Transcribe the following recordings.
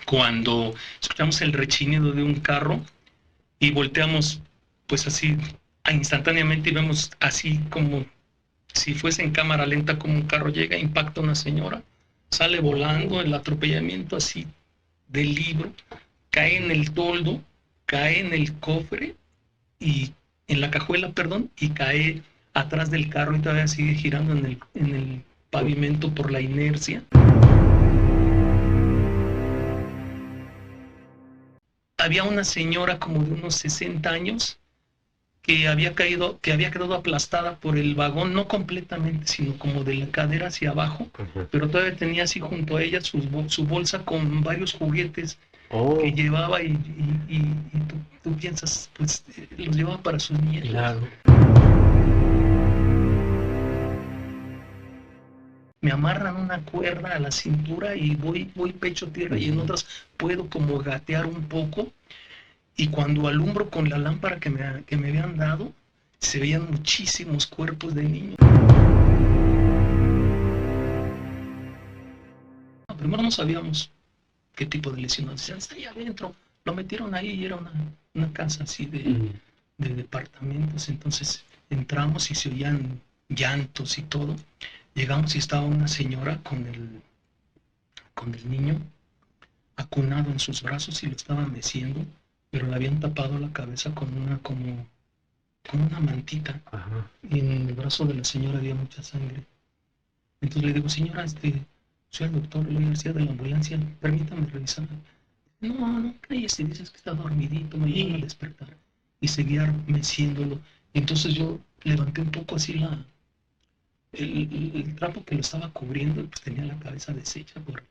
cuando escuchamos el rechinido de un carro y volteamos pues así instantáneamente y vemos así como si fuese en cámara lenta como un carro llega, impacta a una señora, sale volando, el atropellamiento así del libro, cae en el toldo, cae en el cofre y en la cajuela, perdón, y cae atrás del carro y todavía sigue girando en el pavimento por la inercia. Había una señora como de unos 60 años que había quedado aplastada por el vagón, no completamente, sino como de la cadera hacia abajo, pero todavía tenía así junto a ella su bolsa con varios juguetes que llevaba y tú piensas, pues los llevaba para sus nietos. Claro. Me amarran una cuerda a la cintura y voy pecho tierra y en otras puedo como gatear un poco y cuando alumbro con la lámpara que me habían dado, se veían muchísimos cuerpos de niños. Primero no sabíamos qué tipo de lesiones. Decían, está ahí adentro. Lo metieron ahí y era una casa así de departamentos. Entonces entramos y se oían llantos y todo. Llegamos y estaba una señora con el niño acunado en sus brazos y lo estaba meciendo, pero le habían tapado la cabeza con una mantita. Ajá. Y en el brazo de la señora había mucha sangre. Entonces le digo, señora, soy el doctor Eloy García de la ambulancia, permítame revisar. No, cállese, dices que está dormidito, me iban a despertar. Y seguía meciéndolo. Entonces yo levanté un poco así el trapo que lo estaba cubriendo, pues tenía la cabeza deshecha por...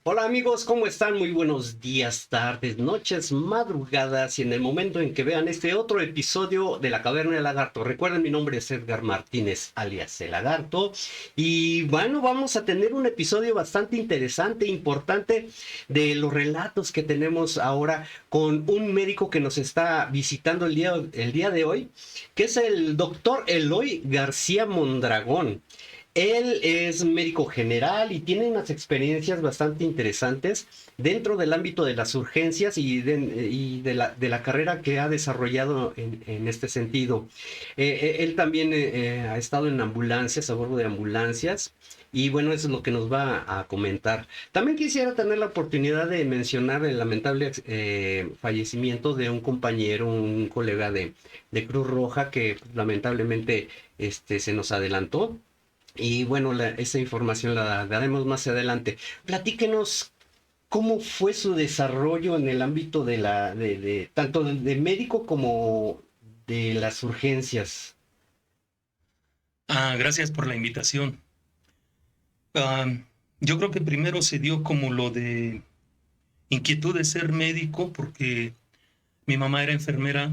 Hola amigos, ¿cómo están? Muy buenos días, tardes, noches, madrugadas y en el momento en que vean este otro episodio de La Caverna del Lagarto. Recuerden, mi nombre es Edgar Martínez, alias El Lagarto. Y bueno, vamos a tener un episodio bastante interesante, importante, de los relatos que tenemos ahora con un médico que nos está visitando el día de hoy, que es el doctor Eloy García Mondragón. Él es médico general y tiene unas experiencias bastante interesantes dentro del ámbito de las urgencias y de la carrera que ha desarrollado en este sentido. Él también ha estado en ambulancias, a bordo de ambulancias, y bueno, eso es lo que nos va a comentar. También quisiera tener la oportunidad de mencionar el lamentable fallecimiento de un compañero, un colega de Cruz Roja que lamentablemente se nos adelantó. Y bueno, esa información la daremos más adelante. Platíquenos cómo fue su desarrollo en el ámbito de tanto de médico como de las urgencias. Gracias por la invitación. Yo creo que primero se dio como lo de inquietud de ser médico porque mi mamá era enfermera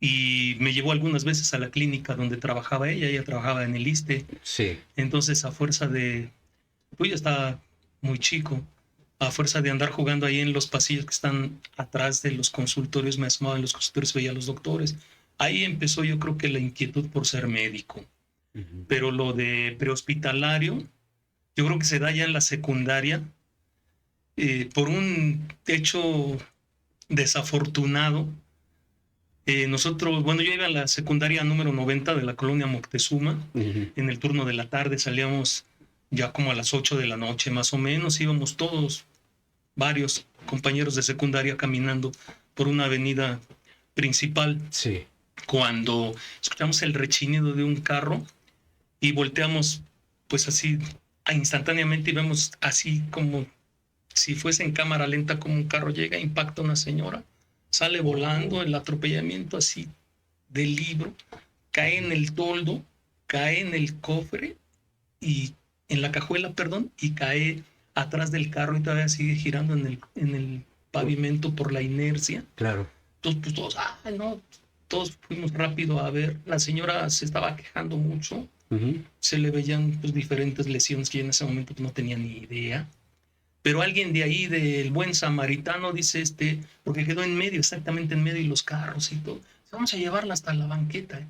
y me llevó algunas veces a la clínica donde trabajaba ella trabajaba en el ISSSTE. Sí. Entonces, a fuerza de, pues ya estaba muy chico, a fuerza de andar jugando ahí en los pasillos que están atrás de los consultorios, me asomaba en los consultorios, veía a los doctores. Ahí empezó yo creo que la inquietud por ser médico. Pero lo de prehospitalario, yo creo que se da ya en la secundaria, por un hecho desafortunado. Nosotros, bueno, yo iba a la secundaria número 90 de la colonia Moctezuma. En el turno de la tarde salíamos ya como a las 8 de la noche más o menos, íbamos todos, varios compañeros de secundaria caminando por una avenida principal. Sí. cuando escuchamos el rechinido de un carro y volteamos pues así instantáneamente y vemos así como si fuese en cámara lenta como un carro llega, impacta a una señora, sale volando, el atropellamiento así del libro, cae en el toldo, cae en el cofre y en la cajuela, perdón, y cae atrás del carro y todavía sigue girando en el pavimento por la inercia. Claro. Entonces, pues todos, no, todos fuimos rápido a ver. La señora se estaba quejando mucho. Se le veían pues diferentes lesiones que en ese momento no tenía ni idea. Pero alguien de ahí, del buen samaritano, dice porque quedó en medio, exactamente en medio, y los carros y todo. Vamos a llevarla hasta la banqueta.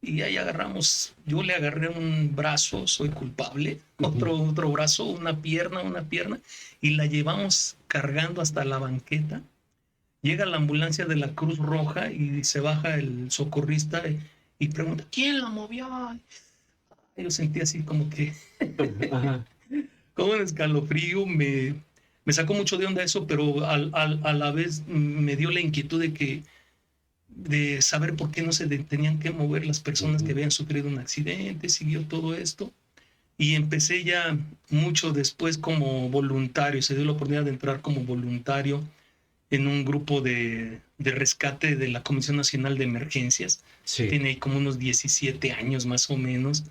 Y ahí agarramos, yo le agarré un brazo, soy culpable, otro brazo, una pierna, y la llevamos cargando hasta la banqueta. Llega la ambulancia de la Cruz Roja y se baja el socorrista y pregunta, ¿quién la movió? Yo sentí así como que, como un escalofrío, me sacó mucho de onda eso, pero a la vez me dio la inquietud de saber por qué no se tenían que mover las personas que habían sufrido un accidente, siguió todo esto. Y empecé ya mucho después como voluntario, se dio la oportunidad de entrar como voluntario en un grupo de rescate de la Comisión Nacional de Emergencias. Sí. Tiene ahí como unos 17 años más o menos.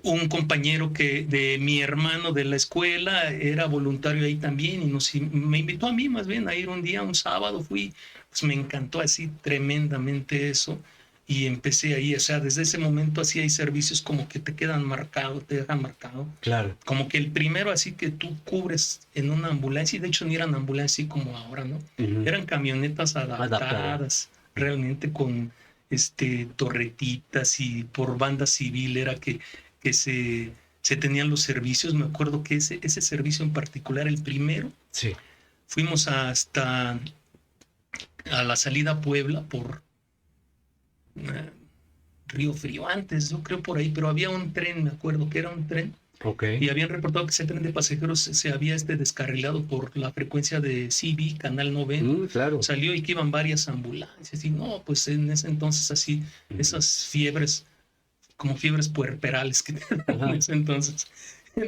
Un compañero de mi hermano de la escuela era voluntario ahí también y me invitó a mí más bien a ir un día, un sábado fui, pues me encantó así tremendamente eso y empecé ahí, o sea, desde ese momento así hay servicios como que te quedan marcado, te dejan marcado. Claro. Como que el primero así que tú cubres en una ambulancia, y de hecho no eran ambulancias así como ahora, ¿no? Eran camionetas adaptadas, realmente con torretitas y por banda civil era que se tenían los servicios. Me acuerdo que ese servicio en particular, el primero, sí. Fuimos hasta a la salida a Puebla por Río Frío antes, yo creo por ahí, pero había un tren, me acuerdo que era un tren. Okay. Y habían reportado que ese tren de pasajeros se había descarrilado por la frecuencia de CB, Canal 90. Claro. Salió y que iban varias ambulancias. Y no, pues en ese entonces así, esas fiebres, como fiebres puerperales que en ese entonces.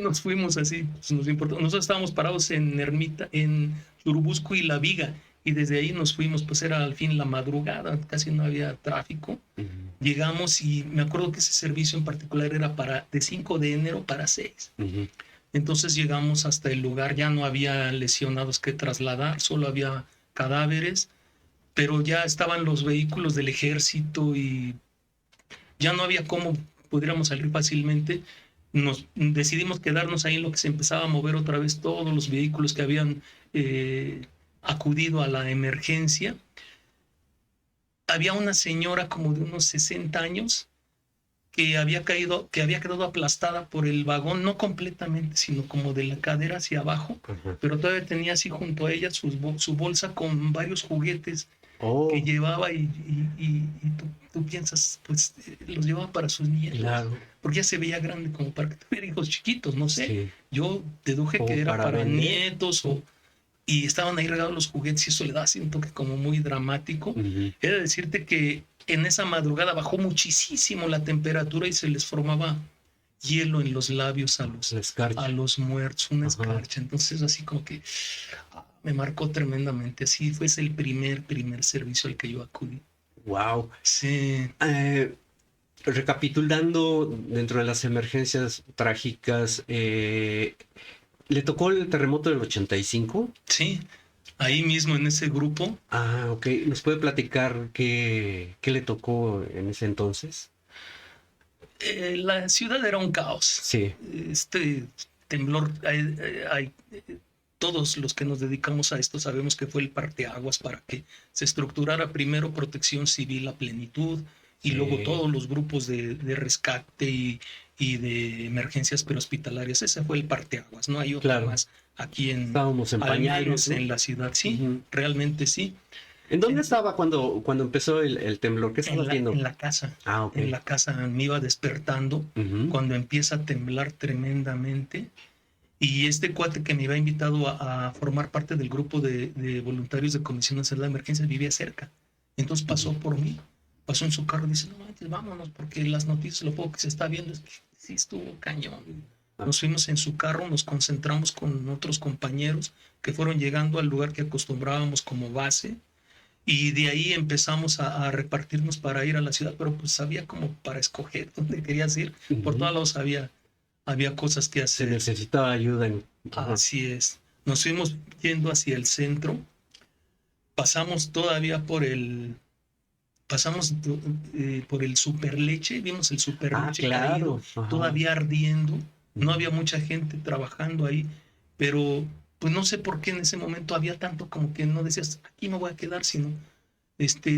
Nos fuimos así, pues nos importó. Nosotros estábamos parados en Ermita, en Churubusco y La Viga, y desde ahí nos fuimos, pues era al fin la madrugada, casi no había tráfico. Llegamos y me acuerdo que ese servicio en particular era de 5 de enero para 6. Entonces llegamos hasta el lugar, ya no había lesionados que trasladar, solo había cadáveres, pero ya estaban los vehículos del ejército y ya no había cómo pudiéramos salir fácilmente. Decidimos quedarnos ahí en lo que se empezaba a mover otra vez todos los vehículos que habían acudido a la emergencia. Había una señora como de unos 60 años que había quedado aplastada por el vagón, no completamente, sino como de la cadera hacia abajo, pero todavía tenía así junto a ella su bolsa con varios juguetes que llevaba y tú piensas, pues los llevaba para sus nietos, claro. Porque ya se veía grande como para que tuviera hijos chiquitos, no sé. Sí. Yo deduje que era para nietos y estaban ahí regados los juguetes y eso le da así un toque como muy dramático. He de decirte que en esa madrugada bajó muchísimo la temperatura y se les formaba hielo en los labios a los muertos, una escarcha. Entonces así como que me marcó tremendamente. Así fue el primer servicio al que yo acudí. Wow. Sí. Recapitulando dentro de las emergencias trágicas, ¿le tocó el terremoto del 85? Sí, ahí mismo en ese grupo. Ok. ¿Nos puede platicar qué le tocó en ese entonces? La ciudad era un caos. Sí. Temblor, todos los que nos dedicamos a esto sabemos que fue el parteaguas para que se estructurara primero Protección Civil a plenitud y luego todos los grupos de rescate y de emergencias prehospitalarias. Ese fue el parteaguas, no hay otra más aquí estábamos en pañales, ¿no? En la ciudad, sí, realmente sí. ¿En dónde estaba cuando empezó el temblor? ¿Qué estaba haciendo? En la casa. Okay. En la casa me iba despertando cuando empieza a temblar tremendamente. Y este cuate que me había invitado a formar parte del grupo de voluntarios de Comisión Nacional de Emergencias vivía cerca. Entonces pasó por mí, pasó en su carro y dice, no manches, vámonos, porque las noticias, lo poco que se está viendo, sí estuvo cañón. Nos fuimos en su carro, nos concentramos con otros compañeros que fueron llegando al lugar que acostumbrábamos como base, y de ahí empezamos a repartirnos para ir a la ciudad, pero pues había como para escoger dónde querías ir. Por todos lados había cosas que Se hacer. necesitaba ayuda. Así es. Nos fuimos yendo hacia el centro, pasamos todavía por el Superleche, vimos el Superleche claro. caído, todavía ardiendo. No había mucha gente trabajando ahí, pero pues no sé por qué en ese momento había tanto como que no decías, aquí me voy a quedar, sino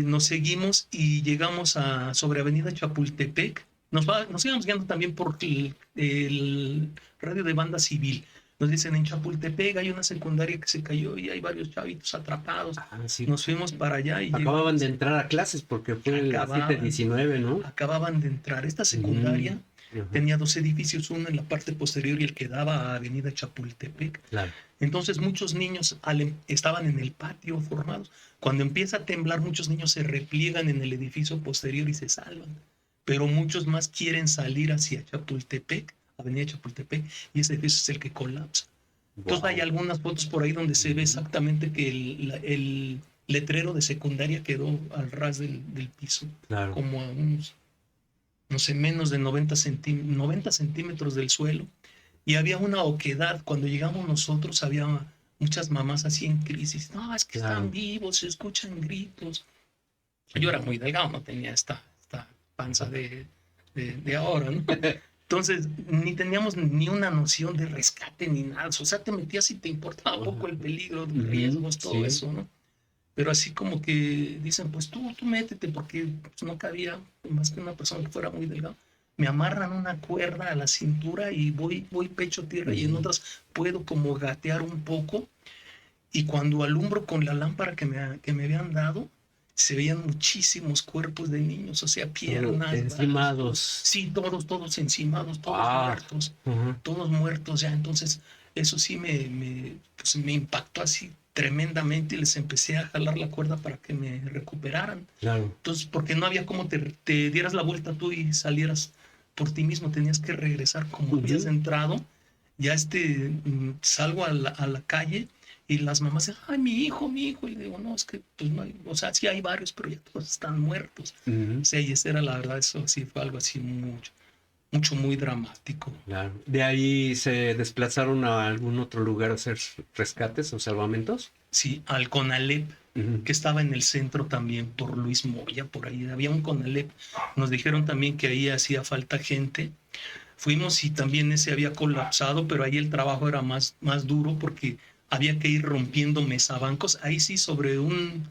nos seguimos y llegamos sobre Avenida Chapultepec. Nos íbamos guiando también por el radio de banda civil. Nos dicen, en Chapultepec hay una secundaria que se cayó y hay varios chavitos atrapados. Sí. Nos fuimos para allá y acababan de entrar a clases porque fue el 7-19, ¿no? Acababan de entrar. Esta secundaria tenía 2 edificios, uno en la parte posterior y el que daba a Avenida Chapultepec. Claro. Entonces muchos niños estaban en el patio formados. Cuando empieza a temblar, muchos niños se repliegan en el edificio posterior y se salvan. Pero muchos más quieren salir hacia Chapultepec, Avenida Chapultepec, y ese edificio es el que colapsa. Entonces hay algunas fotos por ahí donde se ve exactamente que el letrero de secundaria quedó al ras del piso, claro. Como a unos, no sé, menos de 90 centímetros del suelo. Y había una oquedad. Cuando llegamos nosotros había muchas mamás así en crisis. No, es que están vivos, se escuchan gritos. Yo era muy delgado, no tenía esta panza de ahora, ¿no? Entonces, ni teníamos ni una noción de rescate ni nada. O sea, te metías y te importaba poco el peligro, riesgos, todo eso, ¿no? Pero así como que dicen, pues tú métete, porque pues, no cabía más que una persona que fuera muy delgada. Me amarran una cuerda a la cintura y voy pecho tierra, y en otras puedo como gatear un poco. Y cuando alumbro con la lámpara que me habían dado, se veían muchísimos cuerpos de niños, o sea, piernas, encimados. brazos. Sí, todos encimados, todos muertos ya. Entonces, eso sí pues me impactó así tremendamente, y les empecé a jalar la cuerda para que me recuperaran. Claro. Entonces, porque no había como te dieras la vuelta tú y salieras por ti mismo, tenías que regresar como habías entrado. Ya salgo a la calle y las mamás dicen, ay, mi hijo, y le digo, no, es que pues no hay, o sea, sí hay varios, pero ya todos están muertos. O sea, y esa era la verdad, eso sí fue algo así muy dramático. Claro. ¿De ahí se desplazaron a algún otro lugar a hacer rescates o salvamentos? Sí, al CONALEP, que estaba en el centro también, por Luis Moya, por ahí había un CONALEP. Nos dijeron también que ahí hacía falta gente. Fuimos y también ese había colapsado, pero ahí el trabajo era más duro porque había que ir rompiendo mesabancos. Ahí sí, sobre un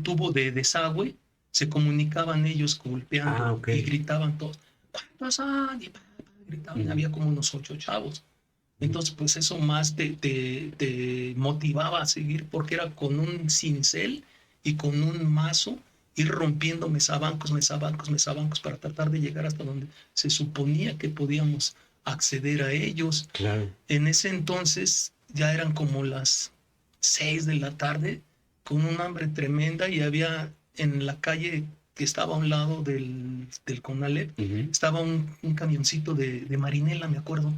tubo de desagüe, se comunicaban ellos golpeando y gritaban todos, ¿cuántos son? Y gritaban, había como unos 8 chavos. Entonces, pues eso más te motivaba a seguir, porque era con un cincel y con un mazo ir rompiendo mesabancos para tratar de llegar hasta donde se suponía que podíamos acceder a ellos. Claro. En ese entonces ya eran como las 6 de la tarde, con un hambre tremenda, y había en la calle que estaba a un lado del CONALEP, estaba un camioncito de Marinela, me acuerdo,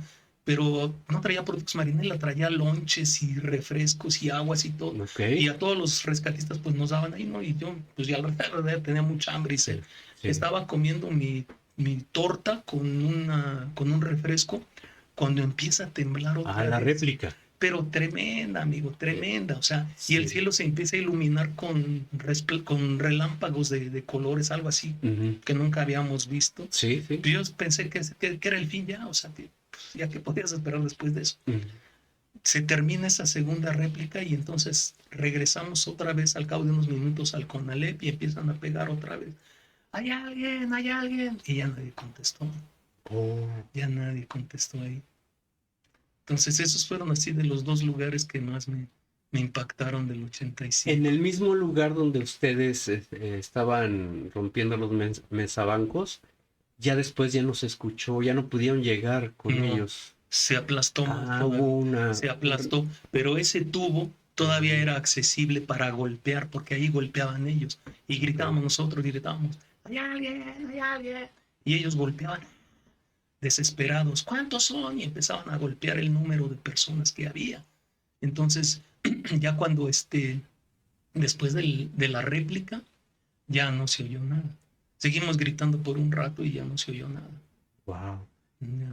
pero no traía productos Marinela, traía lonches y refrescos y aguas y todo. Y a todos los rescatistas pues nos daban ahí, ¿no? Y yo pues ya la verdad tenía mucha hambre y estaba comiendo mi torta con un refresco cuando empieza a temblar otra vez. La réplica. Pero tremenda, amigo, tremenda. O sea, y el cielo se empieza a iluminar con relámpagos de colores, algo así, que nunca habíamos visto. Sí. Yo pensé que era el fin ya, o sea, que ya que podías esperar después de eso. Se termina esa segunda réplica y entonces regresamos otra vez al cabo de unos minutos al CONALEP y empiezan a pegar otra vez. ¡Hay alguien! ¡Hay alguien! Y ya nadie contestó. Ya nadie contestó ahí. Entonces esos fueron así de los 2 lugares que más me impactaron del 85. En el mismo lugar donde ustedes estaban rompiendo los mesabancos, ya después ya no se escuchó, ya no pudieron llegar con ellos. Se aplastó más. Se aplastó, pero ese tubo todavía era accesible para golpear, porque ahí golpeaban ellos. Y gritábamos nosotros, gritábamos, hay alguien, hay alguien. Y ellos golpeaban desesperados, ¿cuántos son? Y empezaban a golpear el número de personas que había. Entonces, ya cuando después de la réplica, ya no se oyó nada. Seguimos gritando por un rato y ya no se oyó nada. Wow. Ya.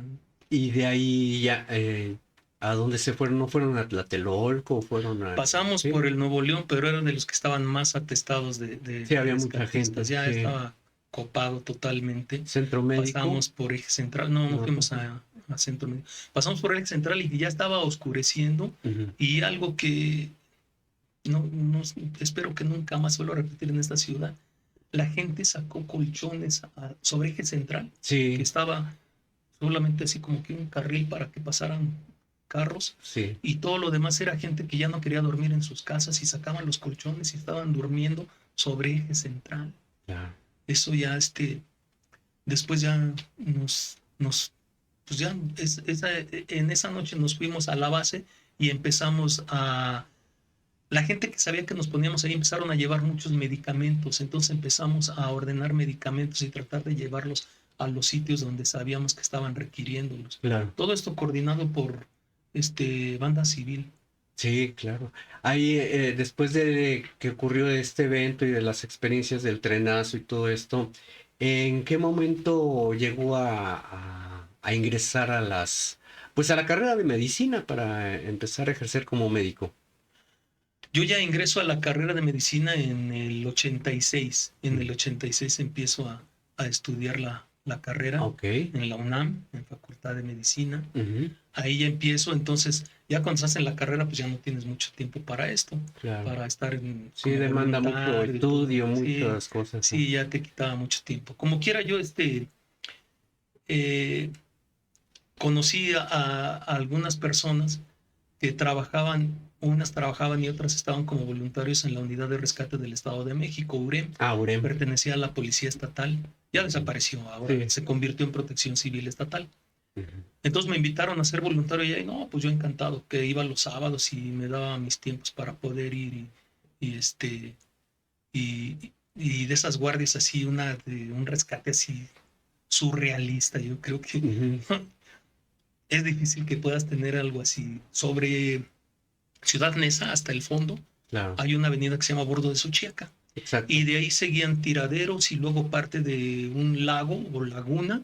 Y de ahí ya, ¿a dónde se fueron? ¿No fueron a Tlatelolco? ¿Fueron a...? Pasamos Sí. por el Nuevo León, pero eran de los que estaban más atestados de Sí, había mucha rescatistas. gente, Ya sí. estaba copado totalmente. Centro Médico. Pasamos por Eje Central, no No. fuimos a Centro Médico. Pasamos por Eje Central y ya estaba oscureciendo. Ujú. Y algo que no espero que nunca más vuelva a repetir en esta ciudad. La gente sacó colchones sobre Eje Central, que Sí, estaba solamente así como que un carril para que pasaran carros, sí. y todo lo demás era gente que ya no quería dormir en sus casas y sacaban los colchones y estaban durmiendo sobre Eje Central. Ya. Eso ya después ya pues ya en esa noche nos fuimos a la base y empezamos la gente que sabía que nos poníamos ahí empezaron a llevar muchos medicamentos, entonces empezamos a ordenar medicamentos y tratar de llevarlos a los sitios donde sabíamos que estaban requiriéndolos. Claro. Todo esto coordinado por banda civil. Sí, claro. Ahí, después de que ocurrió este evento y de las experiencias del trenazo y todo esto, ¿en qué momento llegó a ingresar a la carrera de medicina para empezar a ejercer como médico? Yo ya ingreso a la carrera de medicina en el 86. En el 86 empiezo a estudiar la carrera Ok. en la UNAM, en Facultad de Medicina. Ujú. Ahí ya empiezo, entonces ya cuando estás en la carrera pues ya no tienes mucho tiempo para esto, Claro. para estar Sí, como demanda mucho voluntario y todo. estudio, Sí, muchas cosas. sí, ya te quitaba mucho tiempo. Como quiera yo conocí a algunas personas que unas trabajaban y otras estaban como voluntarios en la Unidad de Rescate del Estado de México, UREM. UREM. Pertenecía a la Policía Estatal, ya desapareció ahora, Sí. se convirtió en Protección Civil Estatal. Ujú. Entonces me invitaron a ser voluntario y no, pues yo encantado, que iba los sábados y me daba mis tiempos para poder ir y de esas guardias así, de un rescate así surrealista. Yo creo que Ujú. es difícil que puedas tener algo así. Sobre Ciudad Neza hasta el fondo Claro. hay una avenida que se llama Bordo de Suchiaca. Exacto. Y de ahí seguían tiraderos y luego parte de un lago o laguna,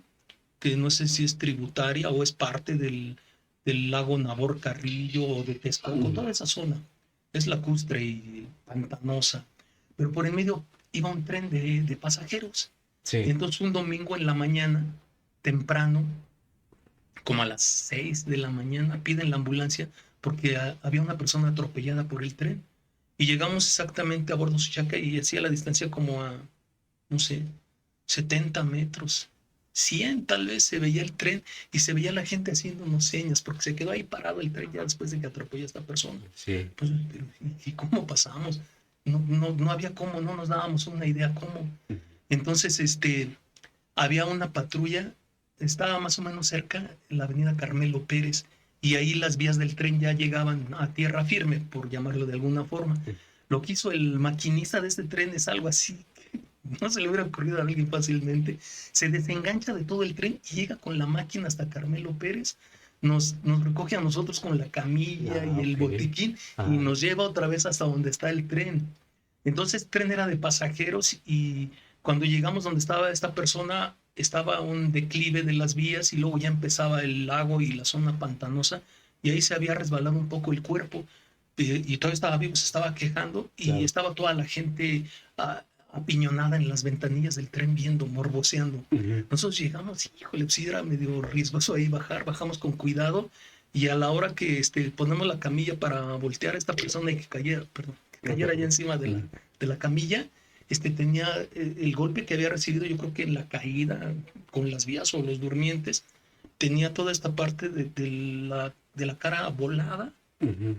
que no sé si es tributaria o es parte del lago Nabor Carrillo o de Texcoco, toda esa zona. Es lacustre y pantanosa. Pero por en medio iba un tren de pasajeros. Sí. Entonces un domingo en la mañana, temprano, como a las 6 de la mañana, piden la ambulancia porque había una persona atropellada por el tren. Y llegamos exactamente a Bordo Suchiaca y hacía la distancia como a, no sé, 70 metros. 100 tal vez se veía el tren y se veía la gente haciéndonos señas porque se quedó ahí parado el tren ya después de que atropelló a esta persona. Sí. Pues, pero, ¿y cómo pasamos? No había cómo, no nos dábamos una idea cómo. Entonces, había una patrulla, estaba más o menos cerca, en la avenida Carmelo Pérez, y ahí las vías del tren ya llegaban a tierra firme, por llamarlo de alguna forma. Lo que hizo el maquinista de este tren es algo así que no se le hubiera ocurrido a alguien fácilmente. Se desengancha de todo el tren y llega con la máquina hasta Carmelo Pérez, nos recoge a nosotros con la camilla y el botiquín y nos lleva otra vez hasta donde está el tren. Entonces el tren era de pasajeros y cuando llegamos donde estaba esta persona, estaba un declive de las vías y luego ya empezaba el lago y la zona pantanosa y ahí se había resbalado un poco el cuerpo y todavía estaba vivo, se estaba quejando y Claro. estaba toda la gente apiñonada en las ventanillas del tren viendo, morboseando. Nosotros llegamos, híjole, pues sí era medio riesgoso ahí bajamos con cuidado y a la hora que ponemos la camilla para voltear a esta persona y que cayera ya encima de la camilla, tenía el golpe que había recibido, yo creo que en la caída con las vías o los durmientes, tenía toda esta parte de la cara volada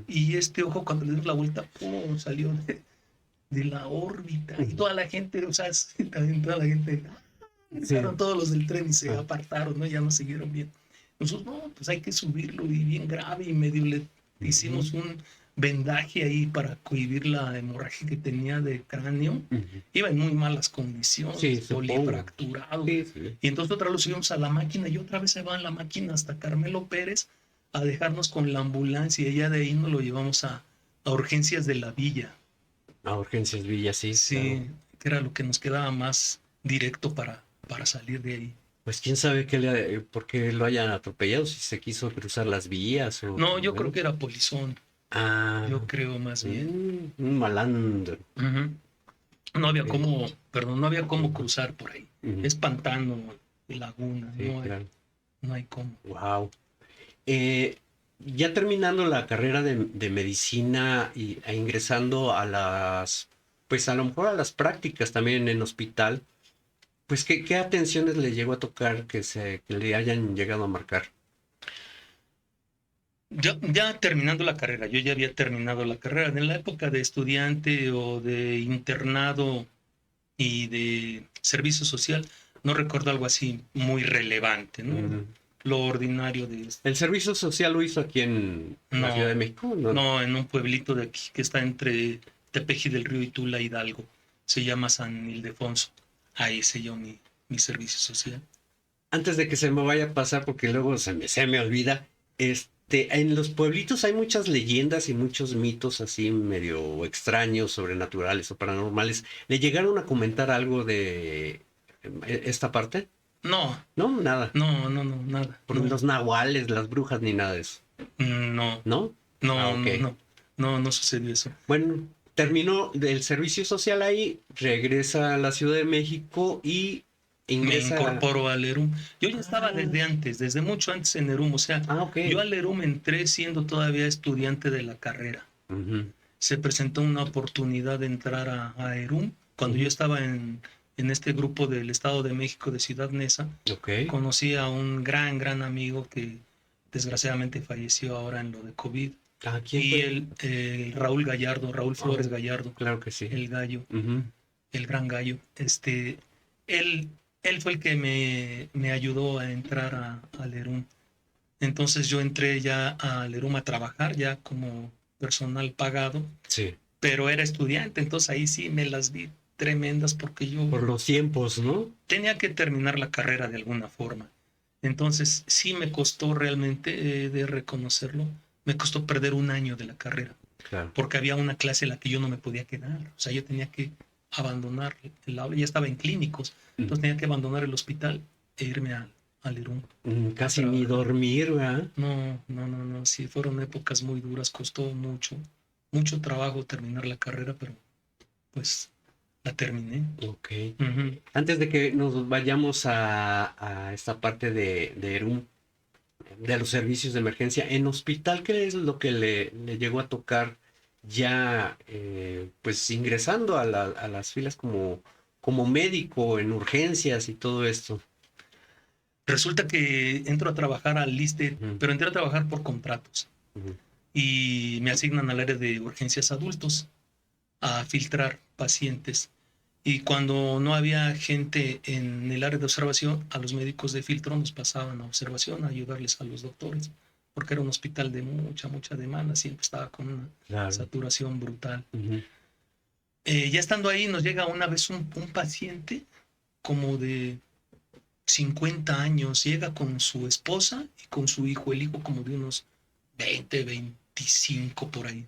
y este ojo cuando le dimos la vuelta, ¡pum!, salió de la órbita y toda la gente, o sea, también toda la gente, gritaron todos los del tren y se apartaron, ¿no? Ya no siguieron bien. Nosotros, no, pues hay que subirlo y bien grave y medio le hicimos vendaje ahí para cohibir la hemorragia que tenía de cráneo. Iba en muy malas condiciones, Sí, supongo. polifracturado. Sí, sí. Y entonces otra vez lo subimos a la máquina y otra vez se va en la máquina hasta Carmelo Pérez a dejarnos con la ambulancia y ya de ahí nos lo llevamos a urgencias de la villa. A Urgencias Villa, sí, Sí, claro. que era lo que nos quedaba más directo para salir de ahí. Pues quién sabe por qué lo hayan atropellado, si se quiso cruzar las vías o... No, yo creo bueno. que era polizón, Ah, yo creo más bien. un malandro. Ujú. No había Ok. cómo, perdón, no había cómo cruzar por ahí. Ujú. Es pantano, laguna, Sí, claro. no hay cómo. Wow. Ya terminando la carrera de medicina e ingresando a pues a lo mejor a las prácticas también en hospital, pues ¿qué atenciones le llegó a tocar que le hayan llegado a marcar? Ya terminando la carrera, yo ya había terminado la carrera. En la época de estudiante o de internado y de servicio social, no recuerdo algo así muy relevante, ¿no? Mm. Lo ordinario de esto. ¿El servicio social lo hizo aquí en la Ciudad de No, México? No. no, en un pueblito de aquí que está entre Tepeji del Río y Tula, Hidalgo. Se llama San Ildefonso. Ahí hice yo mi servicio social. Antes de que se me vaya a pasar, porque luego se me olvida, en los pueblitos hay muchas leyendas y muchos mitos así medio extraños, sobrenaturales o paranormales. ¿Le llegaron a comentar algo de esta parte? No, No, nada. no, nada. Por No, los nahuales, las brujas, ni nada de eso. no, ¿No? Ah, no, ok. no sucedió eso. Bueno, terminó del servicio social ahí, regresa a la Ciudad de México y Me ingresa. incorporo al ERUM. Yo ya estaba Ah, desde antes, desde mucho antes en ERUM. O sea, ok. yo al ERUM entré siendo todavía estudiante de la carrera. Ujú, Se presentó una oportunidad de entrar a ERUM cuando yo ujú. estaba en este grupo del Estado de México de Ciudad Neza. Ok. Conocí a un gran amigo que desgraciadamente falleció ahora en lo de COVID. ¿A quién Y fue? Raúl Gallardo, Raúl Oh, Flores Gallardo, claro que sí. el gallo, Ujú. el gran gallo. Él, él fue el que me ayudó a entrar al ERUM. Entonces yo entré ya al ERUM a trabajar ya como personal pagado, Sí. pero era estudiante, entonces ahí sí me las vi tremendas porque yo Por los tiempos, ¿no? tenía que terminar la carrera de alguna forma. Entonces sí me costó realmente, de reconocerlo, me costó perder un año de la carrera, Claro. porque había una clase en la que yo no me podía quedar. O sea, yo tenía que abandonar el aula, ya estaba en clínicos, entonces tenía que abandonar el hospital e irme al ERUM. Casi ni dormir, ¿verdad? No, sí, fueron épocas muy duras, costó mucho trabajo terminar la carrera, pero pues la terminé. Ok. Ujú. Antes de que nos vayamos a esta parte de ERUM, de los servicios de emergencia, en hospital, ¿qué es lo que le llegó a tocar ya, pues ingresando a las filas como médico en urgencias y todo esto? Resulta que entro a trabajar al ISSSTE, Ujú, pero entré a trabajar por contratos ujú. y me asignan al área de urgencias adultos a filtrar pacientes. Y cuando no había gente en el área de observación, a los médicos de filtro nos pasaban a observación a ayudarles a los doctores, porque era un hospital de mucha demanda, siempre estaba con una Claro. saturación brutal. Ujú. Ya estando ahí, nos llega una vez un paciente como de 50 años, llega con su esposa y con su hijo, el hijo como de unos 20, 25 por ahí.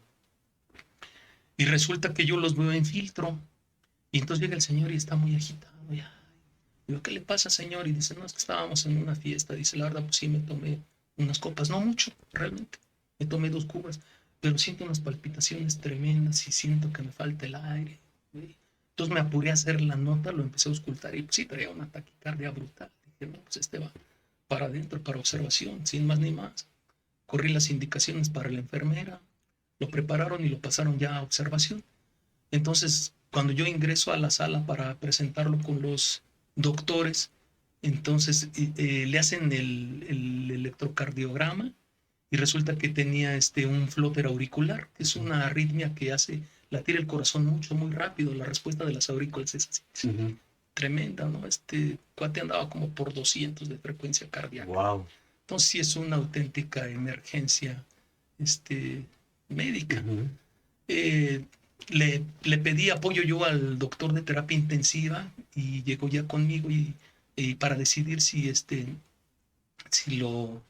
Y resulta que yo los veo en filtro. Y entonces llega el señor y está muy agitado. Ya. Digo, ¿qué le pasa, señor? Y dice, no, es que estábamos en una fiesta. Dice, la verdad, pues sí, me tomé unas copas. No mucho, realmente. Me tomé 2 cubas. Pero siento unas palpitaciones tremendas y siento que me falta el aire. Entonces me apuré a hacer la nota, lo empecé a auscultar y pues sí, traía una taquicardia brutal. Dije, no, pues este va para adentro, para observación, sin más ni más. Corrí las indicaciones para la enfermera, lo prepararon y lo pasaron ya a observación. Entonces, cuando yo ingreso a la sala para presentarlo con los doctores, entonces le hacen el electrocardiograma y resulta que tenía un flóter auricular, que es una arritmia que hace latir el corazón muy rápido. La respuesta de las aurículas es así, Ujú. tremenda, ¿no? Este cuate andaba como por 200 de frecuencia cardíaca. Wow. Entonces sí es una auténtica emergencia, este, médica. Ujú. Le pedí apoyo yo al doctor de terapia intensiva y llegó ya conmigo y para decidir si lo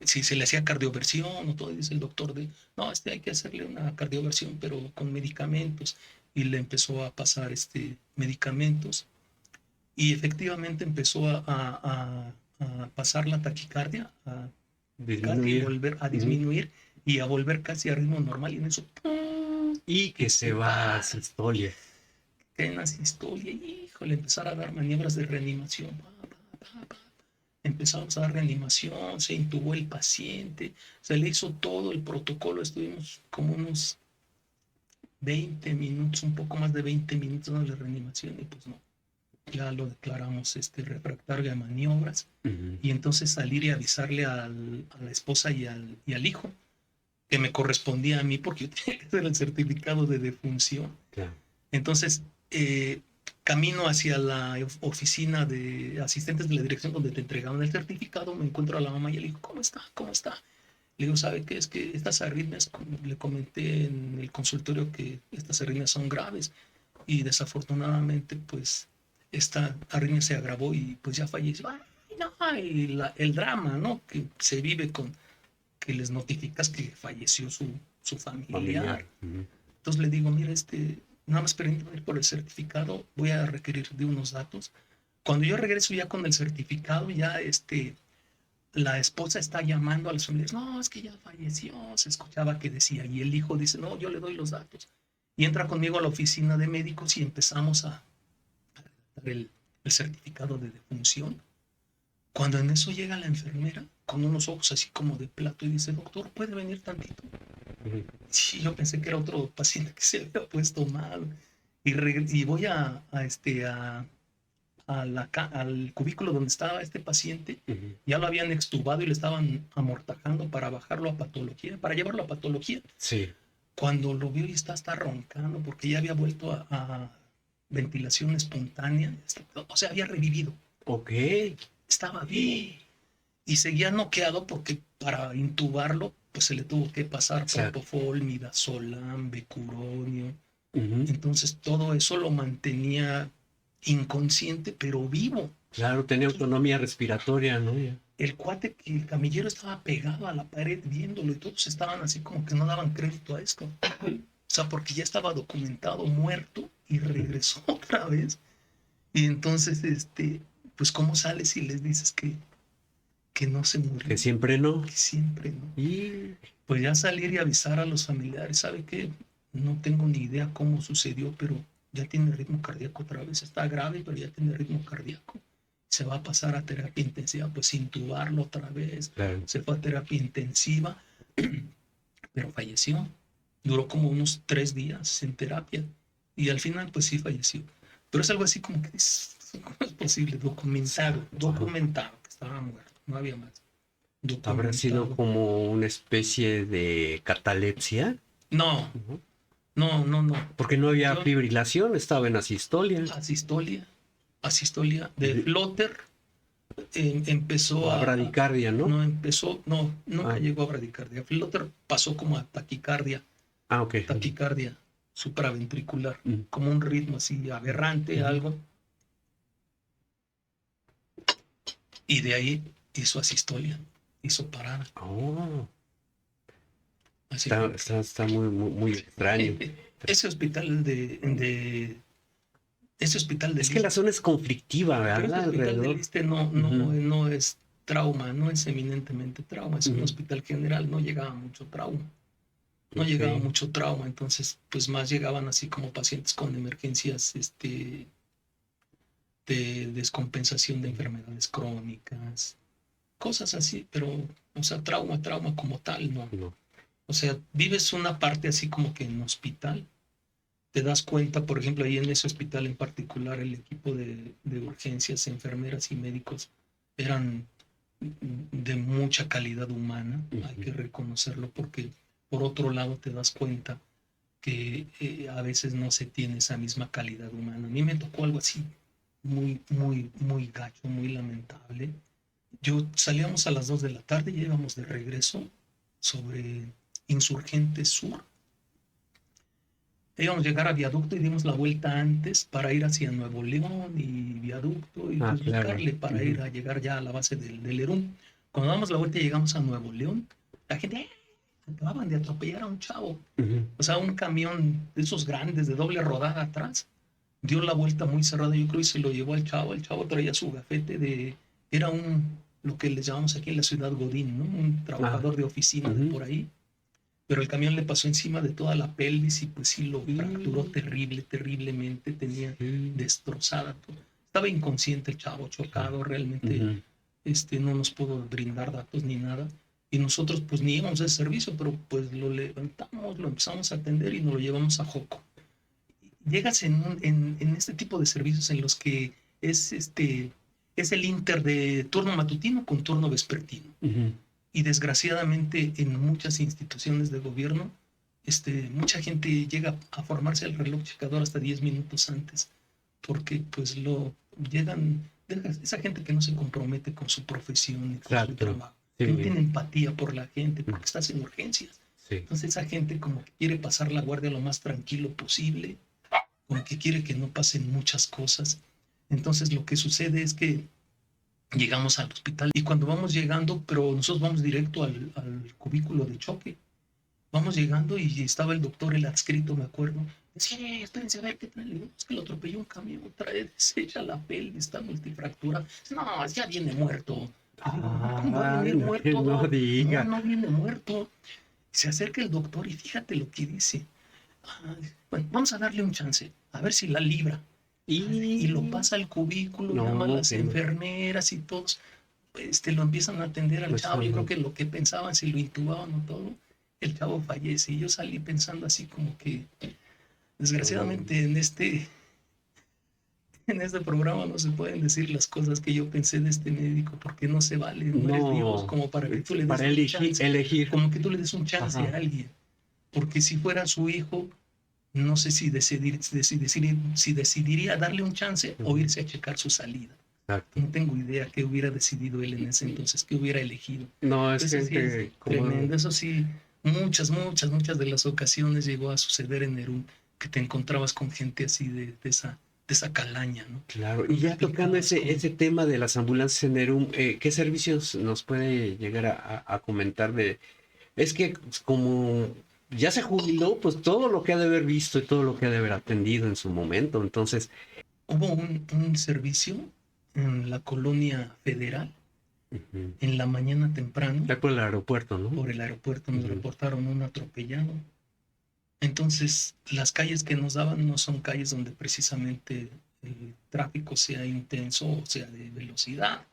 si se le hacía cardioversión o todo, dice el doctor no, hay que hacerle una cardioversión, pero con medicamentos. Y le empezó a pasar medicamentos y efectivamente empezó a pasar la taquicardia, a casi Disminuir. volver a Ujú. disminuir y a volver casi a ritmo normal. Y en eso, ¡pum! Y que se va a sistolia. En la sistolia, híjole, empezar a dar maniobras de reanimación. Empezamos a dar reanimación, se intubó el paciente, se le hizo todo el protocolo, estuvimos como unos 20 minutos, un poco más de 20 minutos de reanimación y pues no, ya lo declaramos refractario a maniobras. Ujú. Y entonces salir y avisarle a la esposa y al hijo que me correspondía a mí porque yo tenía que hacer el certificado de defunción. Claro. Entonces, camino hacia la oficina de asistentes de la dirección donde te entregaban el certificado, me encuentro a la mamá y le digo, ¿cómo está? ¿Cómo está? Le digo, ¿sabe qué? Es que estas arritmias, como le comenté en el consultorio, que estas arritmias son graves y desafortunadamente, pues, esta arritmia se agravó y pues ya falleció. Ay, no, y el drama, ¿no? Que se vive con que les notificas que falleció su familiar. Ujú. Entonces le digo, mira, nada más permítame ir por el certificado, voy a requerir de unos datos. Cuando yo regreso ya con el certificado, ya la esposa está llamando a los familiares, no, es que ya falleció, se escuchaba que decía, y el hijo dice, no, yo le doy los datos. Y entra conmigo a la oficina de médicos y empezamos a dar el certificado de defunción. Cuando en eso llega la enfermera con unos ojos así como de plato y dice, doctor, ¿puede venir tantito? Ujú. Sí, yo pensé que era otro paciente que se había puesto mal. Y voy al cubículo donde estaba este paciente. Ujú. Ya lo habían extubado y le estaban amortajando para bajarlo a patología, para llevarlo a patología. Sí. Cuando lo vio y está roncando porque ya había vuelto a ventilación espontánea. O sea, había revivido. Ok. Estaba bien. Y seguía noqueado porque para intubarlo pues se le tuvo que pasar Exacto. propofol, midazolam, becuronio. Ujú. Entonces todo eso lo mantenía inconsciente pero vivo. Claro, tenía autonomía respiratoria, ¿no? Ya. El cuate, que el camillero estaba pegado a la pared viéndolo y todos estaban así como que no daban crédito a esto. O sea, porque ya estaba documentado muerto y regresó otra vez. Y entonces, pues cómo sales y les dices que no se murió, Que siempre no. que siempre no. Y Pues ya salir y avisar a los familiares, ¿sabe qué? No tengo ni idea cómo sucedió, pero ya tiene ritmo cardíaco otra vez. Está grave, pero ya tiene ritmo cardíaco. Se va a pasar a terapia intensiva, pues intubarlo otra vez. claro. Se fue a terapia intensiva, pero falleció. Duró como unos 3 días en terapia y al final pues sí falleció. Pero es algo así como que ¿cómo es posible? Documentado, Ajá. documentado que estaba muerto, no había más. Habrá sido Documentado. como una especie de catalepsia. No, Ujú. no. Porque no había Yo, fibrilación, estaba en asistolia. asistolia de De- Flotter, o empezó a bradicardia, ¿no? no, nunca Ah, llegó a bradicardia. Flotter pasó como a ok. taquicardia supraventricular, Ujú. como un ritmo así aberrante, Ujú. algo. Y de ahí hizo asistolia, hizo parada. Oh, Así está, fue. está, está muy, muy, muy extraño. Ese hospital ese hospital Es del que la ISSSTE, zona es conflictiva, pero ese ¿verdad? hospital del Alrededor. ISSSTE Ujú. no es trauma, no es eminentemente trauma, es un Ujú. hospital general, no llegaba mucho trauma. No Ok. llegaba mucho trauma, entonces pues más llegaban así como pacientes con emergencias de descompensación de enfermedades crónicas, cosas así, pero, o sea, trauma como tal, no. No. O sea, vives una parte así como que en hospital, te das cuenta, por ejemplo, ahí en ese hospital en particular, el equipo de urgencias, enfermeras y médicos eran de mucha calidad humana, hay Ujú. que reconocerlo, porque por otro lado te das cuenta que a veces no se tiene esa misma calidad humana. A mí me tocó algo así muy gacho, muy lamentable. Salíamos a las 2 de la tarde y íbamos de regreso sobre Insurgentes Sur. Íbamos a llegar a Viaducto y dimos la vuelta antes para ir hacia Nuevo León y Viaducto y pues claro. buscarle para ir a llegar ya a la base del Lerún. Cuando damos la vuelta y llegamos a Nuevo León, la gente acababan de atropellar a un chavo. O sea, un camión de esos grandes de doble rodada atrás dio la vuelta muy cerrada, yo creo, y se lo llevó al chavo. El chavo traía su gafete era lo que les llamamos aquí en la ciudad Godín, ¿no? Un trabajador de oficina de por ahí. Pero el camión le pasó encima de toda la pelvis y pues sí lo fracturó terriblemente, tenía destrozada todo. Estaba inconsciente el chavo, chocado, realmente no nos pudo brindar datos ni nada. Y nosotros pues ni íbamos a ese servicio, pero pues lo levantamos, lo empezamos a atender y nos lo llevamos a Joco. Llegas en este tipo de servicios en los que es el inter de turno matutino con turno vespertino. Y desgraciadamente en muchas instituciones de gobierno, mucha gente llega a formarse el reloj checador hasta 10 minutos antes, porque pues esa gente que no se compromete con su profesión y con su trabajo, que no tiene empatía por la gente, porque estás en urgencias. Entonces esa gente como que quiere pasar la guardia lo más tranquilo posible, como que quiere que no pasen muchas cosas. Entonces lo que sucede es que llegamos al hospital y cuando vamos llegando, pero nosotros vamos directo al cubículo de choque, vamos llegando y estaba el doctor, el adscrito, me acuerdo, decía, espérense a ver qué tal, es que lo atropelló un camión, trae deshecha la pelvis, está multifractura, no, ya viene muerto. ¿Cómo va a venir muerto? No diga. No viene muerto. Se acerca el doctor y fíjate lo que dice. Bueno, vamos a darle un chance, a ver si la libra. Y lo pasa al cubículo, llama a las enfermeras y todos lo empiezan a atender al chavo. Yo creo que lo que pensaban, si lo intubaban o todo, el chavo fallece. Y yo salí pensando así como que, desgraciadamente, en este programa no se pueden decir las cosas que yo pensé de este médico, porque no se vale, no eres Dios como para que tú le des un chance, como que tú le des un chance a alguien. Porque si fuera su hijo, no sé si decidiría darle un chance o irse a checar su salida. Exacto. No tengo idea qué hubiera decidido él en ese entonces, qué hubiera elegido. No, es gente sí es tremendo. Eso sí, muchas de las ocasiones llegó a suceder en Nerún, que te encontrabas con gente así de esa calaña, ¿no? Claro, y ya tocando ese tema de las ambulancias en Nerún, ¿qué servicios nos puede llegar a comentar de? Es que como ya se jubiló, pues todo lo que ha de haber visto y todo lo que ha de haber atendido en su momento, entonces... Hubo un servicio en la colonia Federal, en la mañana temprano. Por el aeropuerto, ¿no? Por el aeropuerto nos reportaron un atropellado. Entonces, las calles que nos daban no son calles donde precisamente el tráfico sea intenso o sea de velocidad.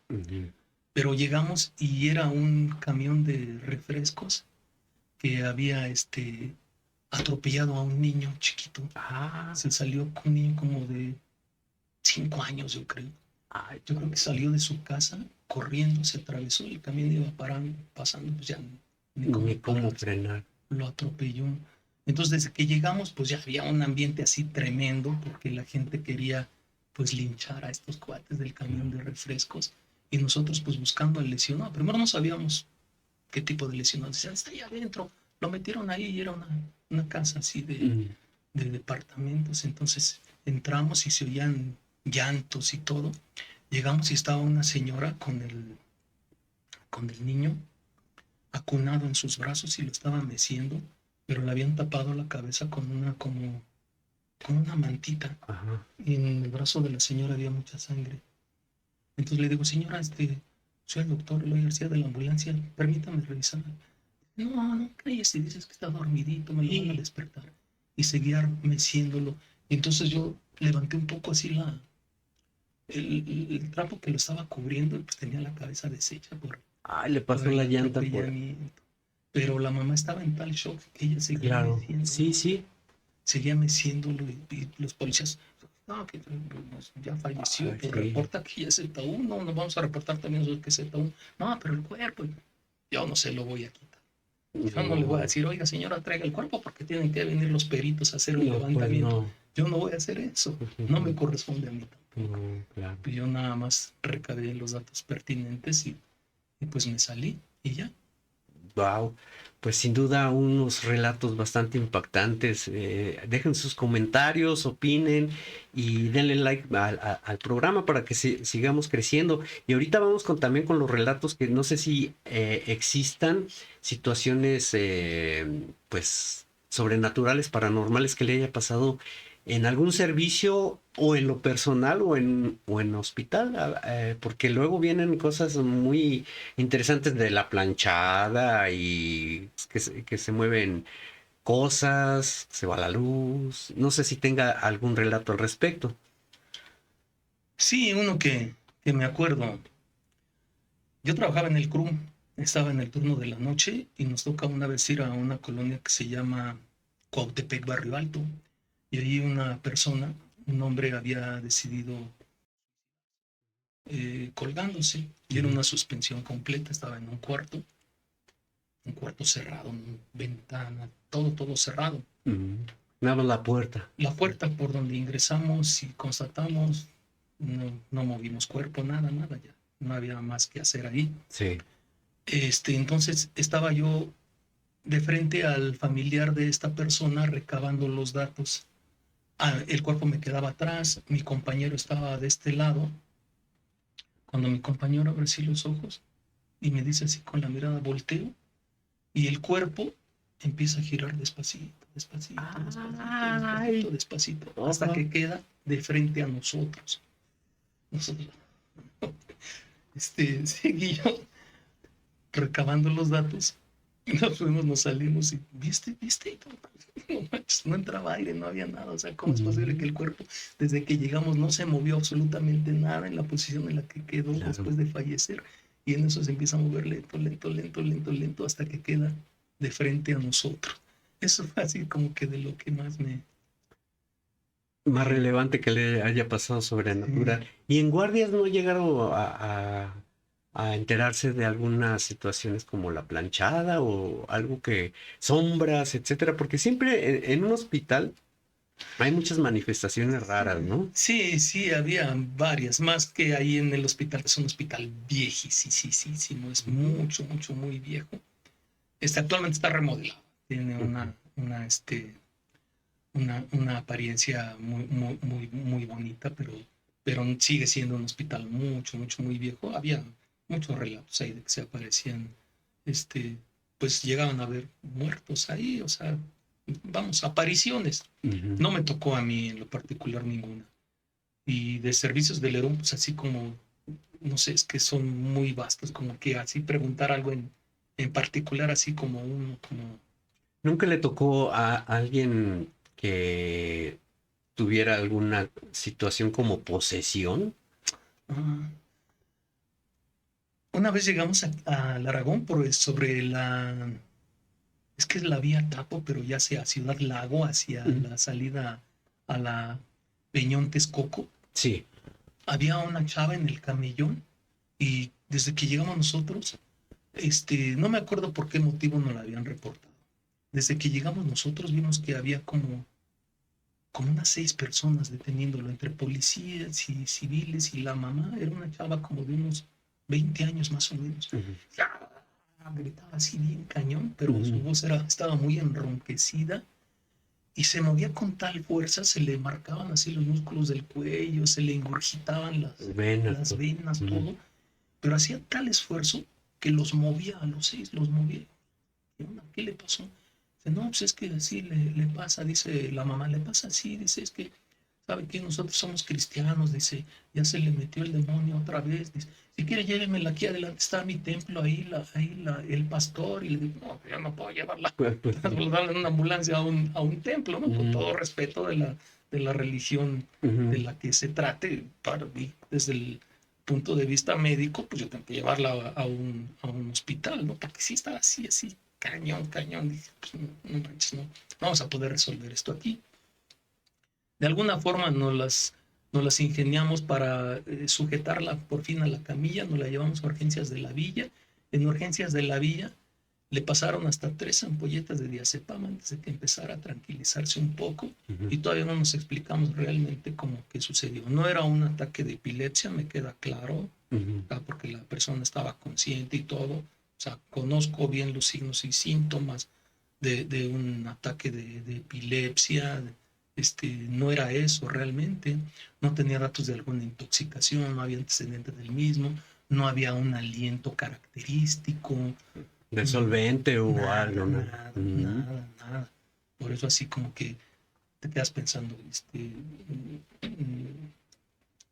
Pero llegamos y era un camión de refrescos que había atropellado a un niño chiquito. Se salió con un niño como de 5 años, yo creo. Yo creo que salió de su casa corriendo, se atravesó, el camión iba pasando, pues ya ni cómo frenar. Lo atropelló. Entonces, desde que llegamos, pues ya había un ambiente así tremendo, porque la gente quería pues linchar a estos cuates del camión de refrescos. Y nosotros pues buscando al lesionado. Primero no sabíamos qué tipo de lesionado. Decían, está ahí adentro. Lo metieron ahí y era una casa así de departamentos. Entonces entramos y se oían llantos y todo. Llegamos y estaba una señora con el niño acunado en sus brazos y lo estaba meciendo, pero le habían tapado la cabeza con una mantita. Y en el brazo de la señora había mucha sangre. Entonces le digo, señora, soy el doctor Eloy García de la ambulancia, permítame revisar. No, cállese, dices que está dormidito, me lo van a despertar. Y seguía meciéndolo. Y entonces yo levanté un poco así el trapo que lo estaba cubriendo, pues tenía la cabeza deshecha le pasó la llanta Pero la mamá estaba en tal shock que ella seguía meciéndolo. Sí. Seguía meciéndolo y los policías, no, que ya falleció, pues reporta que ya es ZU, no vamos a reportar también nosotros que es ZU. No, pero el cuerpo, yo no se lo voy a quitar. Yo no le voy a decir, oiga señora, traiga el cuerpo porque tienen que venir los peritos a hacer un levantamiento. Yo no voy a hacer eso, no me corresponde a mí tampoco. Claro. Yo nada más recabé los datos pertinentes y pues me salí y ya. Wow, pues sin duda unos relatos bastante impactantes. Dejen sus comentarios, opinen y denle like al programa para que sigamos creciendo. Y ahorita vamos también con los relatos que no sé si existan situaciones pues sobrenaturales, paranormales que le haya pasado en algún servicio o en lo personal o en hospital, porque luego vienen cosas muy interesantes de la planchada y que se mueven cosas, se va la luz. No sé si tenga algún relato al respecto. Sí, uno que me acuerdo. Yo trabajaba en el CRUM, estaba en el turno de la noche y nos toca una vez ir a una colonia que se llama Cuautepec Barrio Alto. Y ahí una persona, un hombre, había decidido colgándose. Y era una suspensión completa, estaba en un cuarto cerrado, una ventana, todo cerrado. Nada más la puerta. La puerta por donde ingresamos y constatamos, no movimos cuerpo, nada, ya. No había más que hacer ahí. Sí. Entonces estaba yo de frente al familiar de esta persona recabando los datos. El cuerpo me quedaba atrás, mi compañero estaba de este lado. Cuando mi compañero abre así los ojos y me dice así con la mirada, volteo, y el cuerpo empieza a girar despacito, despacito, hasta que queda de frente a nosotros. Nosotros, seguí yo recabando los datos. Nos fuimos, nos salimos y ¿viste? No manches, no entraba aire, no había nada. O sea, ¿cómo es posible que el cuerpo, desde que llegamos, no se movió absolutamente nada en la posición en la que quedó después de fallecer? Y en eso se empieza a mover lento, hasta que queda de frente a nosotros. Eso fue así como que de lo que más Más relevante que le haya pasado sobrenatural. ¿Y en guardias no llegaron a enterarse de algunas situaciones como la planchada o algo que sombras, etcétera? Porque siempre en un hospital hay muchas manifestaciones raras, ¿no? Sí, había varias, más que ahí en el hospital, que es un hospital viejísimo, es mucho, muy viejo. Actualmente está remodelado, tiene una apariencia muy bonita, pero sigue siendo un hospital mucho, muy viejo. Había muchos relatos ahí de que se aparecían, pues llegaban a ver muertos ahí, o sea, vamos, apariciones. No me tocó a mí en lo particular ninguna. Y de servicios de Lerón, pues así como, no sé, es que son muy vastos, como que así preguntar algo en particular, así como uno, como... ¿Nunca le tocó a alguien que tuviera alguna situación como posesión? Ah, una vez llegamos al Aragón sobre es que es la vía Tapo, pero ya hacia Ciudad Lago, hacia la salida a la Peñón Texcoco. Sí. Había una chava en el camellón y desde que llegamos nosotros, no me acuerdo por qué motivo nos la habían reportado. Desde que llegamos nosotros vimos que había como unas 6 personas deteniéndolo, entre policías y civiles, y la mamá era una chava como de unos 20 años más o menos. Gritaba así bien cañón, pero su voz estaba muy enronquecida y se movía con tal fuerza, se le marcaban así los músculos del cuello, se le ingurgitaban las venas, todo, pero hacía tal esfuerzo que los movía a los 6, los movía. ¿Qué le pasó? Dice, no, pues es que así le pasa, dice la mamá, le pasa así, dice, es que, ¿sabe qué? Nosotros somos cristianos, dice, ya se le metió el demonio otra vez, dice, si quiere llévemela aquí adelante, está mi templo, el pastor, y le digo, no, yo no puedo llevarla, darle en una ambulancia a un templo, ¿no? Con todo respeto de la religión de la que se trate, para mí, desde el punto de vista médico, pues yo tengo que llevarla a un hospital, ¿no? Porque sí estaba así, cañón. Dije, pues no manches, no vamos a poder resolver esto aquí. De alguna forma nos las ingeniamos para sujetarla por fin a la camilla, nos la llevamos a urgencias de la villa. En urgencias de la villa le pasaron hasta 3 ampolletas de diazepam antes de que empezara a tranquilizarse un poco, y todavía no nos explicamos realmente cómo que sucedió. No era un ataque de epilepsia, me queda claro, porque la persona estaba consciente y todo. O sea, conozco bien los signos y síntomas de un ataque de epilepsia. No era eso realmente. No tenía datos de alguna intoxicación, no había antecedentes del mismo, no había un aliento característico. ¿De solvente o Nada, algo? ¿No? nada, nada, nada. Por eso así como que te quedas pensando,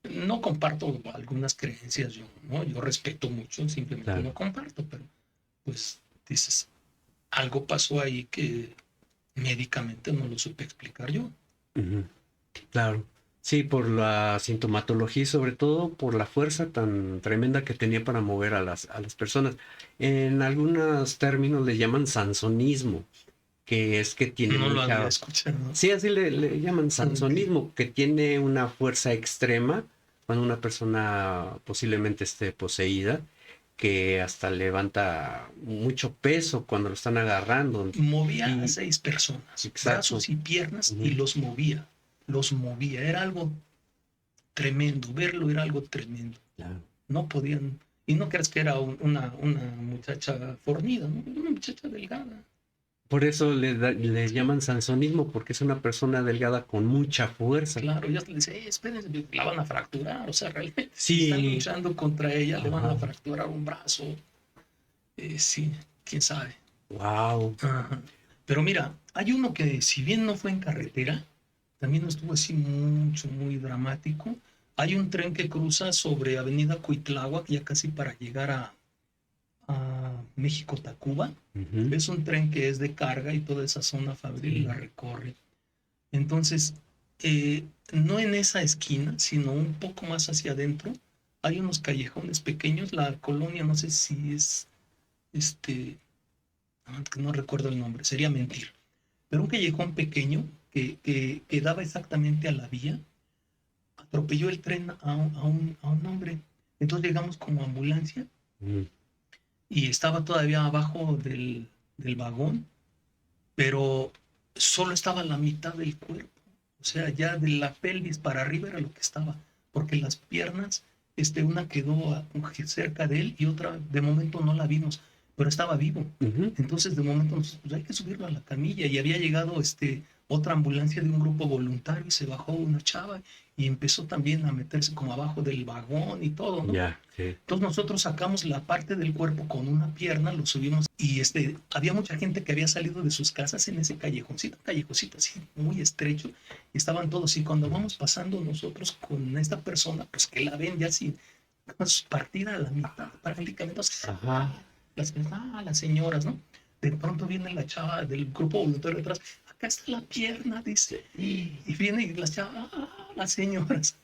no comparto algunas creencias yo, ¿no? Yo respeto mucho, simplemente Claro. no comparto, pero pues dices, algo pasó ahí que médicamente no lo supe explicar yo. Ujú. Claro. Sí, por la sintomatología y sobre todo por la fuerza tan tremenda que tenía para mover a las personas. En algunos términos le llaman sansonismo, que es que tiene No lo había mucha... escuchado. Sí, así le llaman sansonismo, que tiene una fuerza extrema cuando una persona posiblemente esté poseída, que hasta levanta mucho peso cuando lo están agarrando. Movía a Y, 6 personas, exacto. brazos y piernas, y Ujú. los movía. Era algo tremendo, verlo era algo tremendo. Claro. No podían, y no creas que era una muchacha fornida, ¿no? Era una muchacha delgada. Por eso le llaman sansonismo, porque es una persona delgada con mucha fuerza. Claro, ya le dice, espérense, la van a fracturar, o sea, realmente, si están Sí, luchando contra ella, le van a ajá, fracturar un brazo. Sí, quién sabe. wow. Ajá. Pero mira, hay uno que si bien no fue en carretera, también estuvo así mucho, muy dramático. Hay un tren que cruza sobre Avenida Cuitláhuac, ya casi para llegar a México-Tacuba. Es un tren que es de carga y toda esa zona fabril la Sí. recorre. Entonces, no en esa esquina, sino un poco más hacia adentro, hay unos callejones pequeños. La colonia, no sé si es, este, no recuerdo el nombre, sería mentir, pero un callejón pequeño que daba exactamente a la vía, atropelló el tren a un hombre. Entonces llegamos como ambulancia Mm, y estaba todavía abajo del vagón, pero solo estaba la mitad del cuerpo. O sea, ya de la pelvis para arriba era lo que estaba, porque las piernas, una quedó cerca de él y otra de momento no la vimos, pero estaba vivo. ujú. Entonces de momento pues hay que subirlo a la camilla y había llegado otra ambulancia de un grupo voluntario y se bajó una chava y empezó también a meterse como abajo del vagón y todo, ¿no? Ya, sí. Entonces nosotros sacamos la parte del cuerpo con una pierna, lo subimos y había mucha gente que había salido de sus casas en ese callejoncito así muy estrecho, y estaban todos, y cuando vamos pasando nosotros con esta persona, pues que la ven ya así, partida a la mitad prácticamente, o sea, Ajá. las señoras, ¿no? De pronto viene la chava del grupo voluntario detrás, acá está la pierna, dice, y viene y las chavas, las señoras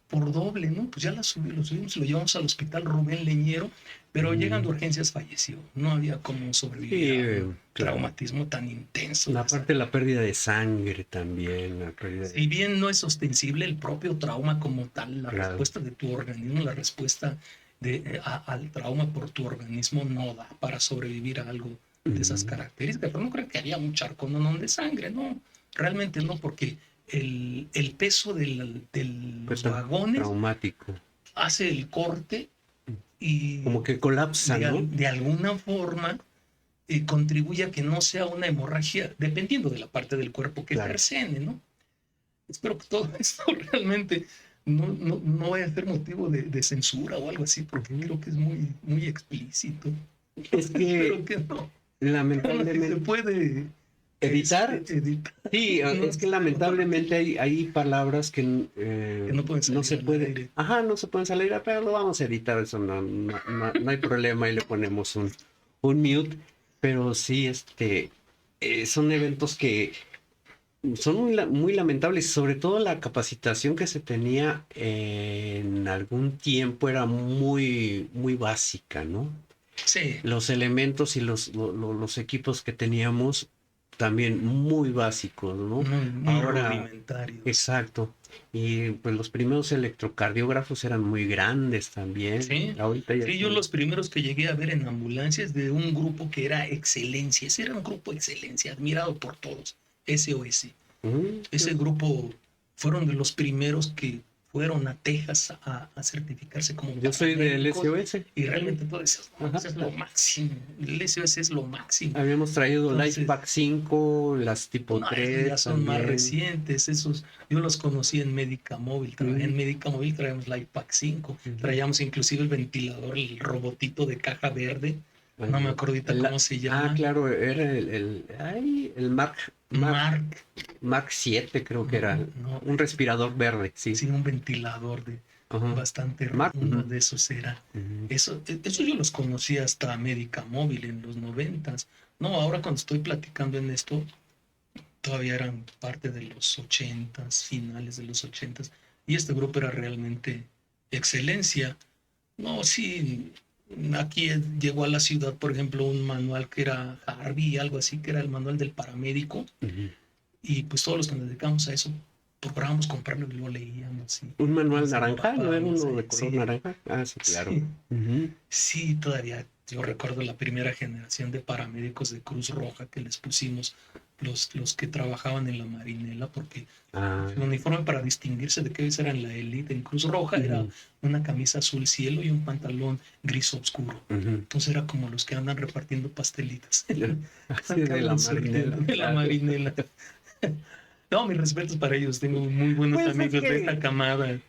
por doble, ¿no? Pues ya lo subimos, lo llevamos al hospital Rubén Leñero, pero llegando a Mm, urgencias falleció. No había cómo sobrevivir sí, a un claro. traumatismo tan intenso. Aparte la pérdida de sangre también, la pérdida Si de... bien no es ostensible el propio trauma como tal, la Claro. respuesta de tu organismo, la respuesta al trauma por tu organismo no da para sobrevivir a algo de esas Mm, características. Pero no creo que había un charcononón de sangre, no, realmente no, porque el peso de fue los tan vagones traumático. hace el corte y Como que colapsa, ¿no? de alguna forma contribuye a que no sea una hemorragia, dependiendo de la parte del cuerpo que Claro. cercene, ¿no? Espero que todo esto realmente no vaya a ser motivo de censura o algo así, porque Ujú. creo que es muy, muy explícito. Es Espero que que no. Bueno, si se lamentablemente puede evitar, editar, sí, no es que sé, lamentablemente hay palabras que que no pueden no salir se al puede, aire. ajá, no se pueden salir, pero lo vamos a editar, eso no hay problema y le ponemos un mute, pero sí, son eventos que son muy lamentables, sobre todo la capacitación que se tenía en algún tiempo era muy básica, ¿no? Sí, Los elementos y los equipos que teníamos también muy básicos, ¿no? muy, muy Ahora, rudimentarios. exacto. Y pues los primeros electrocardiógrafos eran muy grandes también. Sí, Ahorita ya sí, yo son... los primeros que llegué a ver en ambulancias de un grupo que era excelencia, ese era un grupo excelencia, admirado por todos, SOS. Mm, Ese grupo fueron de los primeros que fueron a Texas a certificarse como Yo soy del paramédicos, SOS. y realmente todo eso, Ajá. es lo máximo. El SOS es lo máximo. Habíamos traído Entonces, LifePack 5, las tipo no, 3 ya son más también. recientes. Esos, yo los conocí en Médica Móvil. En Médica Móvil traíamos LifePack 5. Traíamos inclusive el ventilador, el robotito de caja verde. No me acuerdo ahorita cómo se llama. Ah, claro, era el Mark 7, creo que era. No, Un respirador verde, sí. sí, un ventilador de bastante. Uno de esos era. Eso yo los conocí hasta Médica Móvil en los 90s. No, ahora cuando estoy platicando en esto, todavía eran parte de los 80s, finales de los 80s, y este grupo era realmente excelencia. No, sí, aquí llegó a la ciudad, por ejemplo, un manual que era Harvey, algo así, que era el manual del paramédico, y pues todos los que nos dedicamos a eso, procurábamos comprarlo y lo leíamos. ¿Un manual naranja? ¿No era uno de color naranja? Ah, sí, claro. Sí, sí, todavía yo recuerdo la primera generación de paramédicos de Cruz Roja que les pusimos los que trabajaban en la marinela, porque el uniforme para distinguirse de que ellos eran la élite en Cruz Roja era una camisa azul cielo y un pantalón gris oscuro. Entonces era como los que andan repartiendo pastelitas. Sí, de la marinela. De la marinela. No, mis respetos para ellos. Tengo muy buenos amigos de esta camada.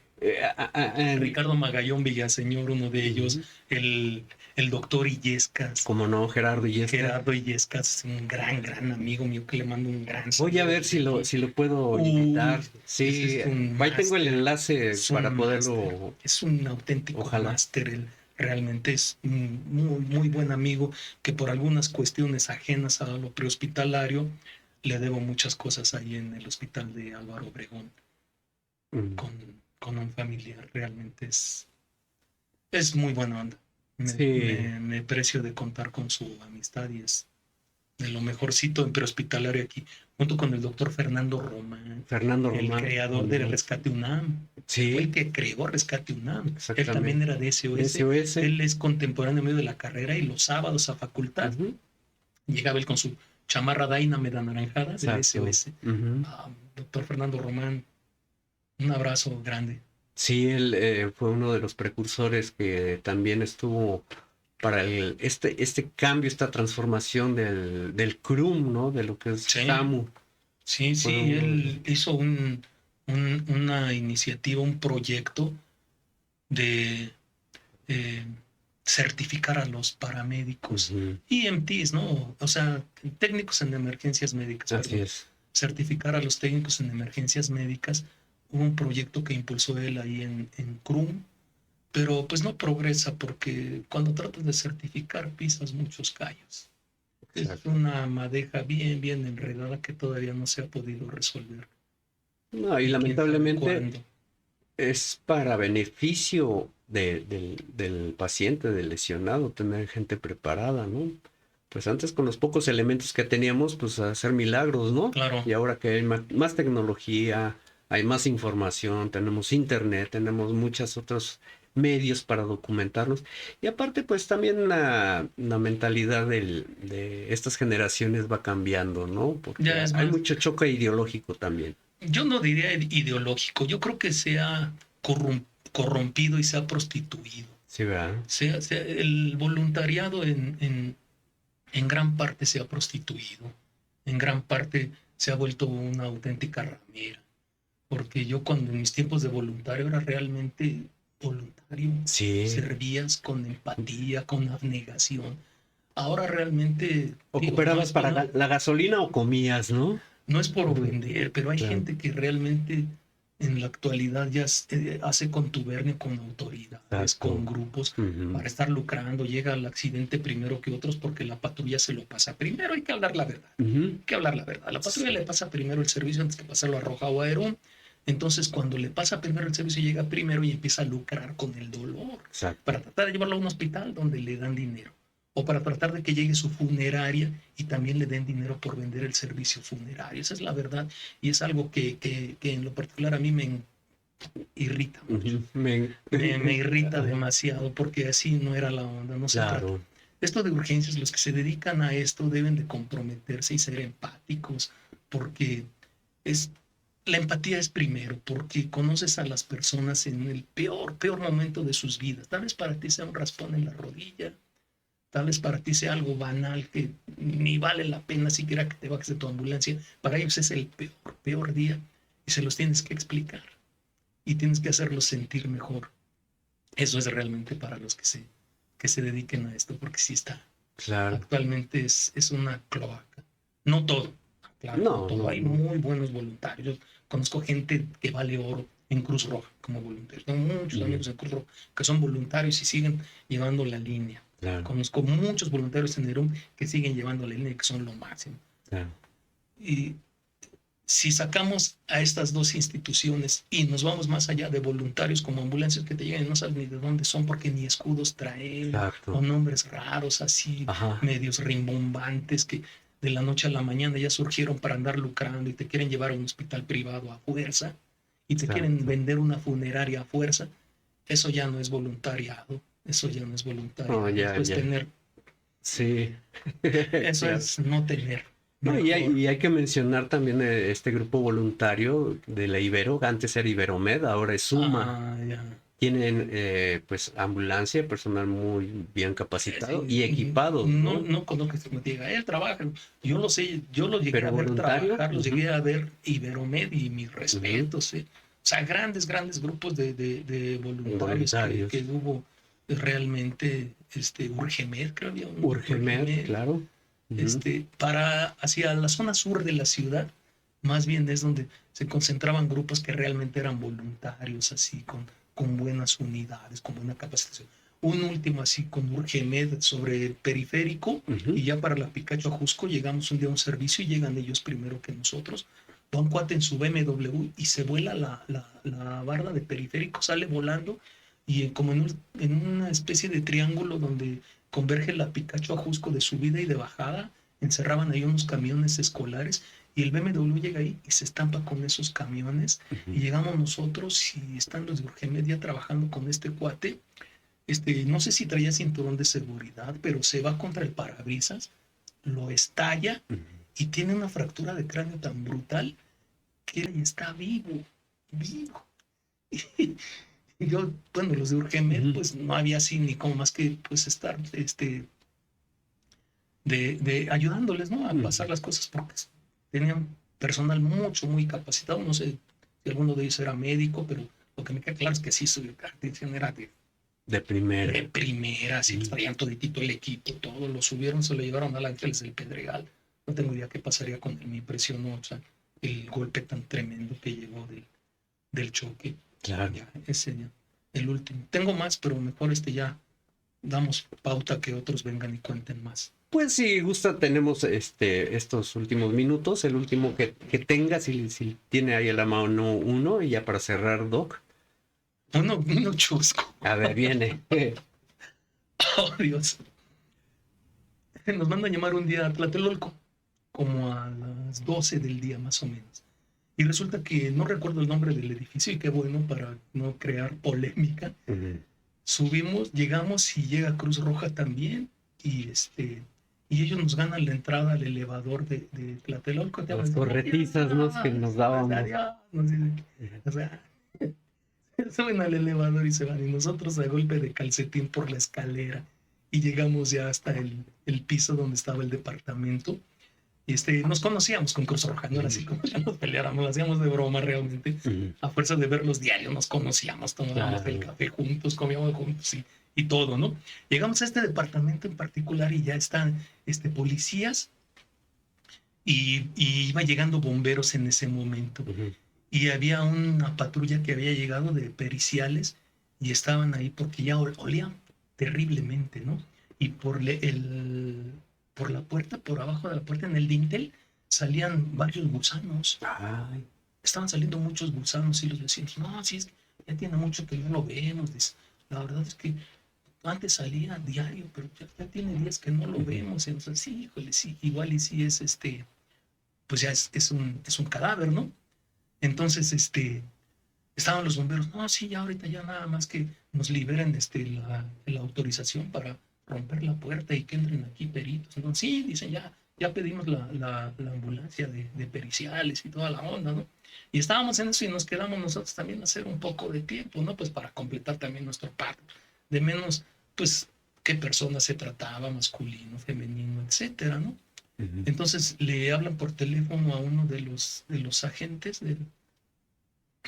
Ricardo Magallón Villaseñor, uno de ellos, el doctor Illescas. Como no, Gerardo Illescas. Gerardo Illescas, un gran amigo mío que le mando un gran saludo. Voy a ver si lo puedo invitar. Sí, ahí tengo el enlace para poderlo. Es un auténtico máster. Realmente es un muy buen amigo que por algunas cuestiones ajenas a lo prehospitalario le debo muchas cosas ahí en el hospital de Álvaro Obregón. Con un familiar, realmente es muy buena onda. Me precio de contar con su amistad y es de lo mejorcito en prehospitalario aquí, junto con el doctor Fernando Román, el creador de Rescate UNAM. Sí. Fue el que creó Rescate UNAM. Él también era de SOS. Él es contemporáneo medio de la carrera y los sábados a facultad llegaba él con su chamarra Dynamite anaranjada del SOS. Doctor Fernando Román, un abrazo grande. Sí, él fue uno de los precursores que también estuvo para este cambio, esta transformación del CRUM, ¿no? De lo que es SAMU. Sí, él hizo una iniciativa, un proyecto de certificar a los paramédicos, EMTs, ¿no? O sea, técnicos en emergencias médicas. Así es. Certificar a los técnicos en emergencias médicas. Hubo un proyecto que impulsó él ahí en CRUM, pero pues no progresa porque cuando tratas de certificar pisas muchos callos. Exacto. Es una madeja bien enredada que todavía no se ha podido resolver. No, y lamentablemente es para beneficio del paciente, del lesionado, tener gente preparada, ¿no? Pues antes con los pocos elementos que teníamos, pues hacer milagros, ¿no? Claro. Y ahora que hay más tecnología, hay más información, tenemos internet, tenemos muchos otros medios para documentarnos. Y aparte, pues también la mentalidad de estas generaciones va cambiando, ¿no? Porque hay mucho choque ideológico también. Yo no diría ideológico, yo creo que se ha corrompido y se ha prostituido. Sí, ¿verdad? El voluntariado en gran parte se ha prostituido, en gran parte se ha vuelto una auténtica ramera. Porque yo cuando en mis tiempos de voluntario era realmente voluntario, servías con empatía, con abnegación. Ahora realmente... ¿O cooperabas para la gasolina o comías, no? No es por ofender, pero hay gente que realmente en la actualidad ya hace contubernio con autoridades, con grupos, para estar lucrando. Llega al accidente primero que otros porque la patrulla se lo pasa primero. Hay que hablar la verdad. Hay que hablar la verdad. La patrulla le pasa primero el servicio antes que pasarlo a Roja o Aerón. Entonces, cuando le pasa primero el servicio, llega primero y empieza a lucrar con el dolor. Para tratar de llevarlo a un hospital donde le dan dinero. O para tratar de que llegue su funeraria y también le den dinero por vender el servicio funerario. Esa es la verdad y es algo que en lo particular a mí me irrita mucho. Me irrita demasiado porque así no era la onda, no se trata. Esto de urgencias, los que se dedican a esto deben de comprometerse y ser empáticos porque es la empatía es primero, porque conoces a las personas en el peor momento de sus vidas. Tal vez para ti sea un raspón en la rodilla, tal vez para ti sea algo banal que ni vale la pena siquiera que te bajes de tu ambulancia. Para ellos es el peor día y se los tienes que explicar y tienes que hacerlos sentir mejor. Eso es realmente para los que se dediquen a esto, porque sí está. Claro. Actualmente es una cloaca. No todo, claro, No, todo. no, Hay no. muy buenos voluntarios. Conozco gente que vale oro en Cruz Roja como voluntarios. Tengo muchos amigos en Cruz Roja que son voluntarios y siguen llevando la línea. Claro, Conozco muchos voluntarios en Nerum que siguen llevando la línea y que son lo máximo. claro. Y si sacamos a estas dos instituciones y nos vamos más allá de voluntarios como ambulancias que te llegan y no sabes ni de dónde son porque ni escudos traen, Exacto. o nombres raros así, Ajá. medios rimbombantes que de la noche a la mañana ya surgieron para andar lucrando y te quieren llevar a un hospital privado a fuerza y te quieren Exacto. vender una funeraria a fuerza. Eso ya no es voluntariado, eso ya no es voluntariado, No, ya, eso es ya. tener, Sí. eso Claro. es no tener. No, y Mejor. hay que mencionar también este grupo voluntario de la Ibero, antes era Iberomed, ahora es Suma. Ya. Tienen pues ambulancia, personal muy bien capacitado y Sí, equipados, no, ¿no? no conozco que me diga, él trabaja. Yo lo sé, yo lo llegué Pero a ver voluntario. trabajar, los Ujú, llegué a ver Iberomed y mis ujú. respetos. O sea, grandes grupos de voluntarios Voluntarios. que hubo realmente, Urgemed, creo que había un grupo Urgemed, Urgemed, claro. Ujú. para hacia la zona sur de la ciudad, más bien es donde se concentraban grupos que realmente eran voluntarios, así, con buenas unidades, con buena capacitación. Un último así con Urgemed sobre el periférico, Ujú. y ya para la Picacho Ajusco llegamos un día a un servicio y llegan ellos primero que nosotros. Va un cuate en su BMW y se vuela la barda de periférico, sale volando y como en una especie de triángulo donde converge la Picacho Ajusco de subida y de bajada, encerraban ahí unos camiones escolares y el BMW llega ahí y se estampa con esos camiones y Ujú. llegamos nosotros y están los de Urgemedia trabajando con este cuate. No sé si traía cinturón de seguridad, pero se va contra el parabrisas, lo estalla Ujú. y tiene una fractura de cráneo tan brutal que él está vivo. Y yo, bueno, los de Urgemed, Ujú. pues no había así ni como más que pues estar de ayudándoles, ¿no? A pasar Ujú. las cosas porque tenían personal muy capacitado. No sé si alguno de ellos era médico, pero lo que me queda claro es que sí, su atención era De primera. de primera, sí, Ujú. traían toditito el equipo, todo, lo subieron, se lo llevaron al Ángeles del Pedregal. No tengo idea qué pasaría con él, me impresionó, o sea, el golpe tan tremendo que llegó del choque. Claro. Ya, ese ya, el último. Tengo más, pero mejor ya damos pauta que otros vengan y cuenten más. Pues si gusta, tenemos estos últimos minutos, el último que tenga, si tiene ahí a la mano uno, y ya para cerrar, Doc. Uno chusco. A ver, viene. Oh, Dios. Nos mandan a llamar un día a Tlatelolco, como a las 12 del día más o menos. Y resulta que no recuerdo el nombre del edificio y qué bueno para no crear polémica. Ujú. Subimos, llegamos y llega Cruz Roja también y ellos nos ganan la entrada al elevador de Tlatelolco. Las corretizas, ¿no? Que nos dábamos. O sea, suben al elevador y se van y nosotros a golpe de calcetín por la escalera y llegamos ya hasta el piso donde estaba el departamento. Y nos conocíamos con Cruz Roja, no era así como que nos peleáramos, lo hacíamos de broma realmente. Ujú. A fuerza de ver los diarios nos conocíamos, tomábamos el café juntos, comíamos juntos y todo, ¿no? Llegamos a este departamento en particular y ya están policías y iba llegando bomberos en ese momento. Ujú. Y había una patrulla que había llegado de periciales y estaban ahí porque ya olían terriblemente, ¿no? Y por la puerta, por abajo de la puerta, en el dintel, salían varios gusanos. Ay. Estaban saliendo muchos gusanos y los vecinos, no, sí, es que ya tiene mucho que no lo vemos. La verdad es que antes salía diario, pero ya tiene días que no lo vemos. Y entonces, sí, híjole, sí, igual y sí es pues ya es un cadáver, ¿no? Entonces, estaban los bomberos, no, sí, ya ahorita ya nada más que nos liberen la autorización para romper la puerta y que entren aquí peritos. Entonces, sí, dicen, ya ya pedimos la ambulancia de periciales y toda la onda, ¿no? Y estábamos en eso y nos quedamos nosotros también a hacer un poco de tiempo, ¿no? Pues para completar también nuestro parte, de menos, pues, qué persona se trataba, masculino, femenino, etcétera, ¿no? Entonces le hablan por teléfono a uno de los agentes,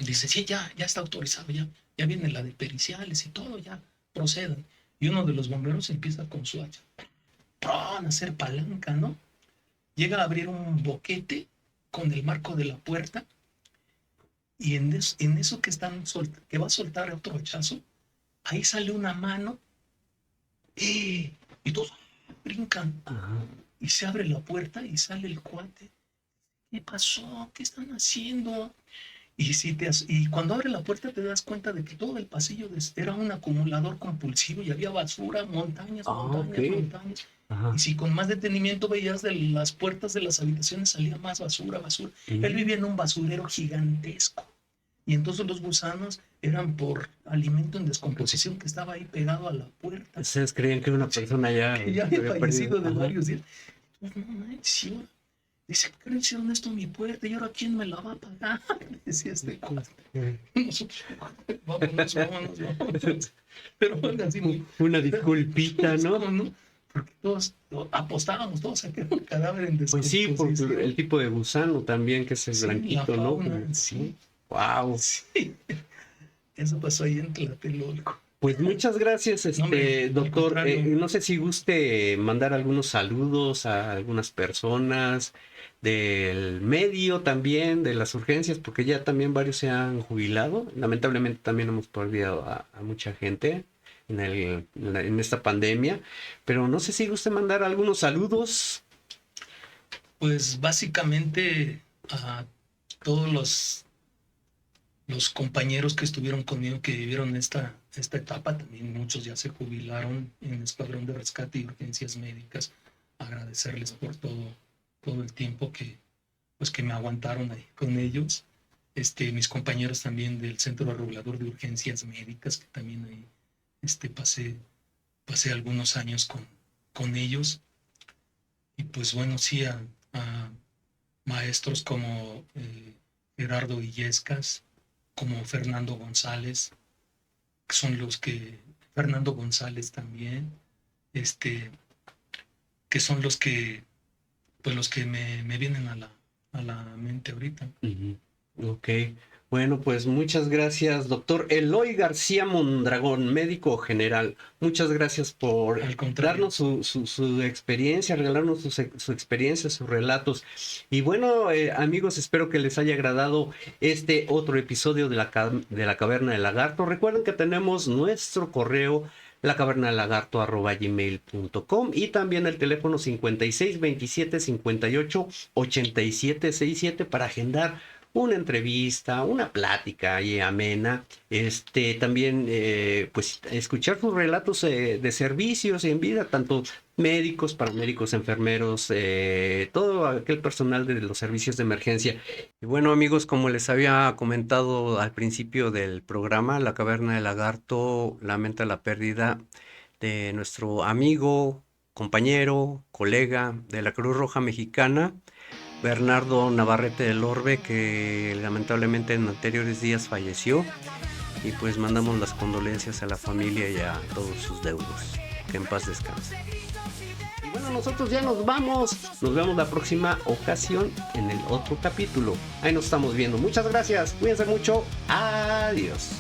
dice, sí, ya está autorizado, ya viene la de periciales y todo, ya procedan. Y uno de los bomberos empieza con su hacha, ¡pron!, a hacer palanca, ¿no? Llega a abrir un boquete con el marco de la puerta y en eso que va a soltar otro hachazo, ahí sale una mano y todos brincan. Ajá. Y se abre la puerta y sale el cuate. ¿Qué pasó? ¿Qué están haciendo? Y cuando abre la puerta te das cuenta de que todo el pasillo era un acumulador compulsivo y había basura, montañas. Okay. Ajá. Y si con más detenimiento veías de las puertas de las habitaciones salía más basura. Él vivía en un basurero gigantesco. Y entonces los gusanos eran por alimento en descomposición que estaba ahí pegado a la puerta. Ustedes creían que una persona ya había fallecido de varios días. Pues no manches, dice, ¿qué le hicieron esto a mi puerta? ¿Y ahora quién me la va a pagar? Decía este cuate. Nosotros, vámonos. Pero así una disculpita, ¿no? Porque todos apostábamos todos a que era un cadáver en Pues sí, descomposición. porque el tipo de gusano también, que es el blanquito, la ¿no? fauna, sí. Wow. Sí. Eso pasó ahí en Tlatelolco. Pues muchas gracias, doctor. No sé si guste mandar algunos saludos a algunas personas del medio también, de las urgencias, porque ya también varios se han jubilado. Lamentablemente también hemos perdido a mucha gente en esta pandemia, pero no sé si guste mandar algunos saludos. Pues básicamente a todos los compañeros que estuvieron conmigo, que vivieron esta etapa, también muchos ya se jubilaron en el Escuadrón de Rescate y Urgencias Médicas. Agradecerles por todo el tiempo que me aguantaron ahí con ellos. Mis compañeros también del Centro Regulador de Urgencias Médicas, que también ahí pasé algunos años con ellos. Y pues bueno, sí, a maestros como Gerardo Illescas, como Fernando González, que son Fernando González también, que son los que me vienen a la mente ahorita. Ok, bueno, pues muchas gracias, doctor Eloy García Mondragón, médico general. Muchas gracias por darnos su experiencia, regalarnos su experiencia, sus relatos. Y bueno, amigos, espero que les haya agradado este otro episodio de la Caverna del Lagarto. Recuerden que tenemos nuestro correo, lacavernalagarto@gmail.com, y también el teléfono 56 27 58 87 67 para agendar una entrevista, una plática y amena, también pues escuchar sus relatos de servicios en vida, tanto médicos, paramédicos, enfermeros, todo aquel personal de los servicios de emergencia. Y bueno, amigos, como les había comentado al principio del programa, La Caverna del Lagarto lamenta la pérdida de nuestro amigo, compañero, colega de la Cruz Roja Mexicana, Bernardo Navarrete del Orbe, que lamentablemente en anteriores días falleció, y pues mandamos las condolencias a la familia y a todos sus deudos. Que en paz descanse. Y bueno, nosotros ya nos vamos. Nos vemos la próxima ocasión en el otro capítulo. Ahí nos estamos viendo. Muchas gracias. Cuídense mucho. Adiós.